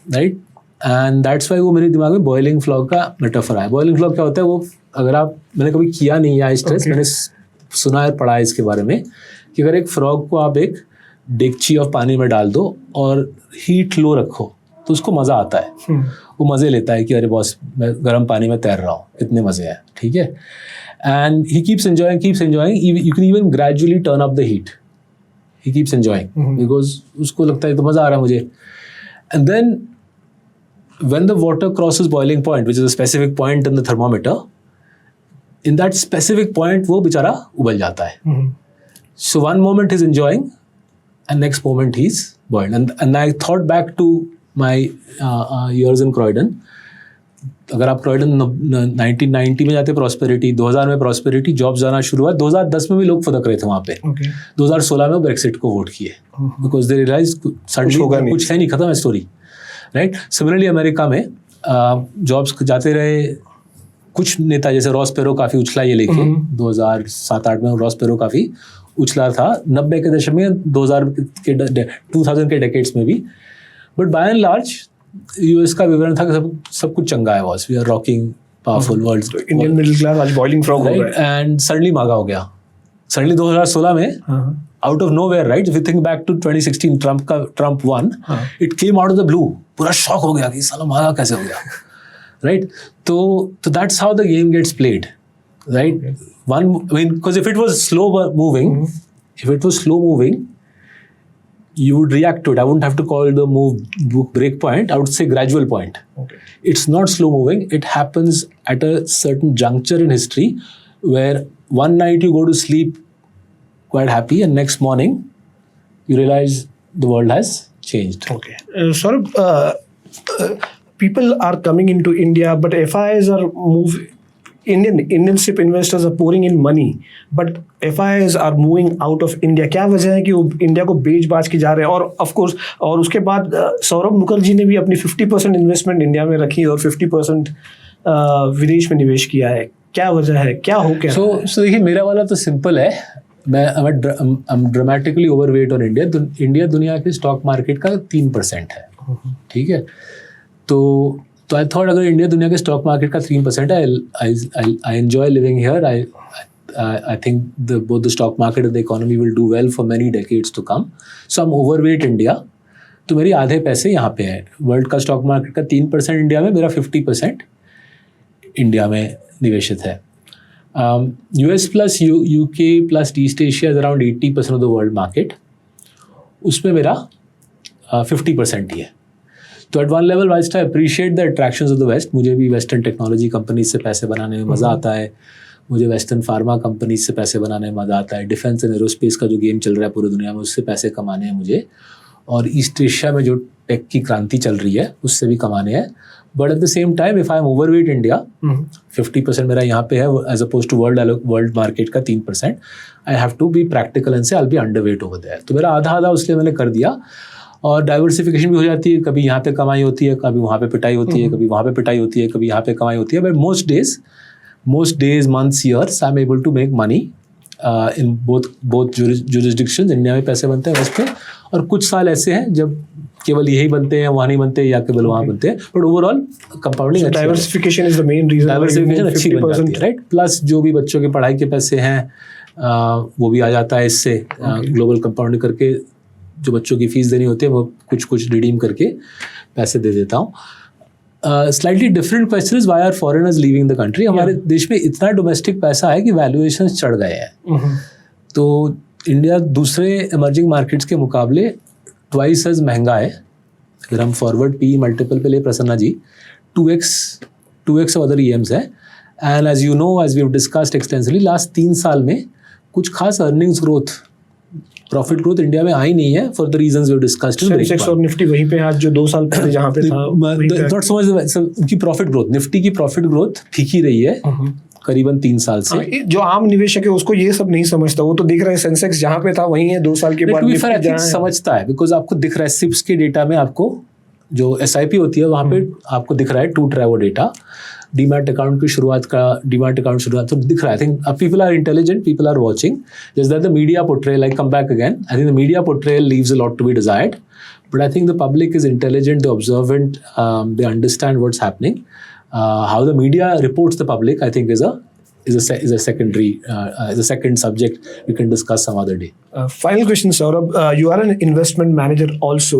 right? And that's why वो मेरे दिमाग में बॉइलिंग फ्लॉग का मेटाफर है। बॉइलिंग फ्लॉग क्या होता है? वो अगर मैंने कभी किया नहीं है स्ट्रेस, मैंने सुना है, पढ़ा है इसके बारे में, कि अगर एक फ्रॉग को आप एक डेगची ऑफ पानी में डाल दो और हीट लो रखो तो उसको मज़ा आता है। वो मज़े लेता है कि अरे बॉस, मैं गर्म पानी में तैर रहा हूँ, कितने मज़े हैं, ठीक है? And he keeps enjoying, you can even gradually turn up the heat. He keeps enjoying because उसको लगता है तो मज़ा आ रहा है मुझे। And then when the water crosses boiling point, which is a specific point in the thermometer, in that specific point वो बेचारा उबल जाता है. So one moment he's enjoying, and next moment he's boiled. And I thought back to my years in Croydon. अगर आप Croydon 1990 में जाते प्रॉस्पेरिटी, 2000 में प्रॉस्पेरिटी, जॉब्स जाना शुरू हुआ. 2010 में भी लोग फुदक रहे थे वहाँ पे. 2016 में ब्रेक्सिट को वोट किए बिकॉज दे रियलाइज सडनली कुछ है नहीं, खत्म है स्टोरी. राइट. सिमिलरली अमेरिका में जॉब्स जाते रहे. कुछ नेता जैसे रॉस पेरो काफ़ी उछला ये लेके 2007-8 में रॉस पेरो काफ़ी उछला था. 90 के दशक में 2000 के डेकेड्स में भी. But by and large US का विवरण था कि सब कुछ चंगा है. Was we are rocking powerful world. Indian middle class आज बॉइलिंग फ्रॉग हो गया एंड सडनली मांगा हो गया. सडनली 2016 में out of nowhere, right, if you think back to 2016 Trump won, it came out of the blue. पूरा शॉक हो गया कि साला मांगा कैसे हो गया. राइट. तो that's how the game gets played. Right. One, I mean, because if it was slow moving, you would react to it. I wouldn't have to call the move break point. I would say gradual point. Okay. It's not slow moving. It happens at a certain juncture in history where one night you go to sleep quite happy and next morning you realize the world has changed. Okay. Saurabh, people are coming into India, but FIIs are moving. Indian ship investors are pouring in money, but FIIs are moving out of India. क्या वजह है कि वो इंडिया को बेच बाज के जा रहे हैं? और ऑफ कोर्स और उसके बाद सौरभ मुखर्जी ने भी अपनी 50% इन्वेस्टमेंट इंडिया में रखी और 50% विदेश में निवेश किया है. क्या वजह है? क्या हो क्या? So देखिए, मेरा वाला तो सिंपल है. I'm dramatically overweight on India. India दुनिया के स्टॉक मार्केट का 3% है. ठीक है. तो आई थॉट अगर इंडिया दुनिया के स्टॉक मार्केट का 3% है, I enjoy living here. I think both the stock market and the economy will do well for many decades to come. So I am overweight India. तो मेरी आधे पैसे यहाँ पे हैं. वर्ल्ड का स्टॉक मार्केट का 3% इंडिया में, मेरा 50% इंडिया में निवेशित है. US plus UK plus East Asia is around 80% of the world market. उसमें मेरा 50% ही है. तो at one level wise I appreciate the attractions of the West. मुझे भी वेस्टर्न टेक्नोलॉजी कंपनीज से पैसे बनाने में मज़ा आता है. मुझे वेस्टर्न फार्मा कंपनीज से पैसे बनाने में मज़ा आता है. डिफेंस एंड एरोस्पेस का जो गेम चल रहा है पूरी दुनिया में, उससे पैसे कमाने हैं मुझे. और ईस्ट एशिया में जो टेक की क्रांति चल रही है उससे भी कमाने हैं. But at the same time if I am overweight India, 50% मेरा यहाँ पे है as opposed to world market का 3%, I have to be practical and so I will be underweight over there. तो मेरा आधा उसलिए मैंने कर दिया. और डाइवर्सिफिकेशन भी हो जाती है. कभी यहाँ पे कमाई होती है, कभी वहाँ पे पिटाई होती है, कभी वहाँ पे पिटाई होती है, कभी यहाँ पे कमाई होती है. But most days, months, years, I'm able to make money in both jurisdictions. India में पैसे बनते हैं वेस्ट पे, और कुछ साल ऐसे हैं जब केवल यही बनते हैं, वहाँ नहीं बनते, या केवल वहाँ बनते हैं. But overall compounding, diversification is the main reason. Diversification अच्छी बन जाती है. राइट. प्लस जो भी बच्चों के पढ़ाई के पैसे हैं वो भी आ जाता है इससे. ग्लोबल कंपाउंडिंग करके जो बच्चों की फीस देनी होती है वो कुछ रिडीम करके पैसे दे देता हूँ. Slightly different question is why are foreigners leaving the country. हमारे देश में इतना डोमेस्टिक पैसा है कि वैल्यूएशन चढ़ गए हैं. तो इंडिया दूसरे इमर्जिंग मार्केट्स के मुकाबले ट्वाइस एज महंगा है. अगर हम फॉरवर्ड पी मल्टीपल पे ले Prasanna ji, 2x other EMs है. And as you know, as we have discussed extensively, last 3 साल में कुछ खास earnings growth, profit growth India में आई नहीं है for the reasons we have discussed. Sensex और निफ्टी वहीं पे आज जो 2 साल पहले जहाँ पे था, नॉट सो मच उनकी प्रॉफिट ग्रोथ, निफ्टी की प्रॉफिट ग्रोथ ठीक ही रही है करीबन 3 साल से. जो आम निवेशक है उसको ये सब नहीं समझता. वो तो दिख रहा है सेंसेक्स जहाँ पे था वहीं है 2 साल के बाद. समझता है बिकॉज आपको दिख रहा है सिप्स के डेटा में, आपको जो SIP होती है वहाँ पे आपको दिख रहा है टूट रहा है वो डेटा. डीमैट अकाउंट की शुरुआत तो दिख रहा है. I think people are intelligent, people are watching. Just that the media portrayal, like come back again, I think the media portrayal leaves a lot to be desired. But I think the public is intelligent, they observant, they understand what's happening. How the media reports the public I think is a second subject we can discuss some other day. Final question, Saurabh. You are an investment manager also.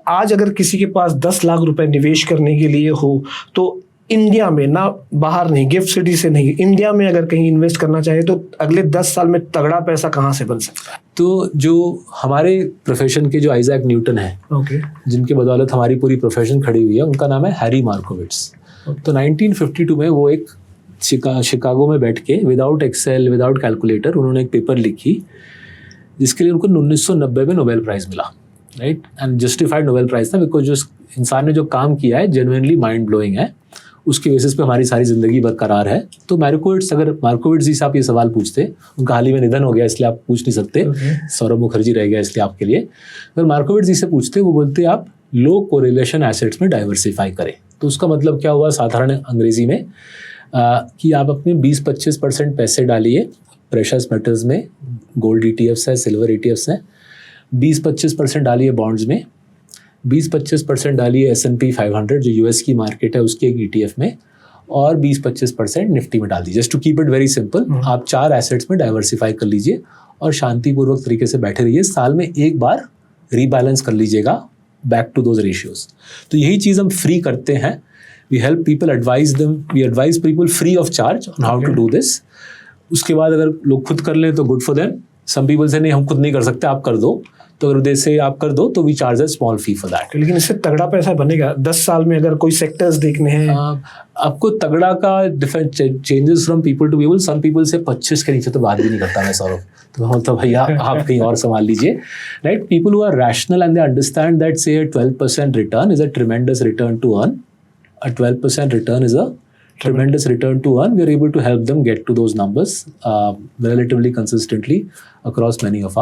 आज अगर किसी के पास 10 लाख रुपए निवेश करने के लिए हो तो इंडिया में, ना बाहर नहीं, गिफ्ट सिटी से नहीं, इंडिया में अगर कहीं इन्वेस्ट करना चाहे तो अगले 10 साल में तगड़ा पैसा कहाँ से बन सकता है? तो जो हमारे प्रोफेशन के जो आइजैक न्यूटन है, जिनके बदौलत हमारी पूरी प्रोफेशन खड़ी हुई है, उनका नाम है हैरी मार्कोविट्स। तो 1952 में वो एक शिकागो में बैठ के विदाउट एक्सेल, विदाउट कैलकुलेटर, उन्होंने एक पेपर लिखी जिसके लिए उनको 1990 में नोबेल प्राइज़ मिला, right? And justified Nobel prize था, बिकॉज जो इंसान ने जो काम किया है जेन्युइनली माइंड ब्लोइंग है, उसके बेसिस पे हमारी सारी ज़िंदगी बरकरार है। तो मार्कोविट्स जी से आप ये सवाल पूछते, उनका हाल ही में निधन हो गया इसलिए आप पूछ नहीं सकते, सौरभ मुखर्जी रह गया इसलिए आपके लिए। अगर मार्कोविट्स जी से पूछते, वो बोलते आप लो कोरिलेशन एसेट्स में डाइवर्सिफाई करें। तो उसका मतलब क्या हुआ साधारण अंग्रेजी में, कि आप अपने 20-25% पैसे डालिए प्रेशस मेटल्स में, गोल्ड ETFs है, सिल्वर ETFs हैं, 20-25% डालिए बॉन्ड्स में, 20-25% डालिए S&P 500 जो US की मार्केट है उसके एक ETF में, और 20-25% निफ्टी में डाल दीजिए। Just to keep it very simple, आप 4 एसेट्स में डाइवर्सिफाई कर लीजिए और शांतिपूर्वक तरीके से बैठे रहिए। साल में एक बार रीबैलेंस कर लीजिएगा बैक टू दोज रेशियोज। तो यही चीज़ हम फ्री करते हैं। We help people, we advise people free of charge on how to do this. उसके बाद अगर लोग खुद कर लें तो good for them. Some people से नहीं, हम खुद नहीं कर सकते, आप कर दो। तो अगर जैसे आप कर दो तो we charge a small fee for that. लेकिन इससे तगड़ा पैसा बनेगा 10 साल में अगर कोई सेक्टर्स देखने हैं। आपको तगड़ा का different changes from people to people. Some people से 25 के नीचे तो बात भी नहीं करता मैं सौरभ, तो मतलब भैया आप कहीं और संभाल लीजिए, right? People who are rational and they understand that say 12% return is a tremendous return to earn, a 12% return is a tremendous return to earn. We are able to help them get to those numbers relatively consistently across many of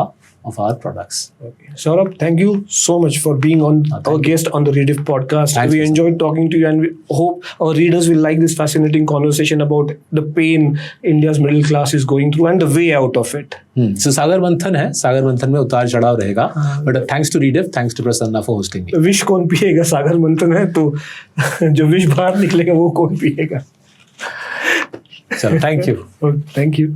our products. Okay. Saurabh, thank you so much for being on our guest on the Rediff podcast. Thanks, we enjoyed talking to you, and we hope our readers will like this fascinating conversation about the pain India's middle class is going through and the way out of it. So सागर मंथन है, सागर मंथन में उतार चढ़ाव रहेगा, but thanks to Rediff, thanks to Prasanna for hosting me. विष कौन पिएगा? सागर मंथन है तो जो विष बाहर निकलेगा वो कौन पिएगा? चलो, thank you. Thank you.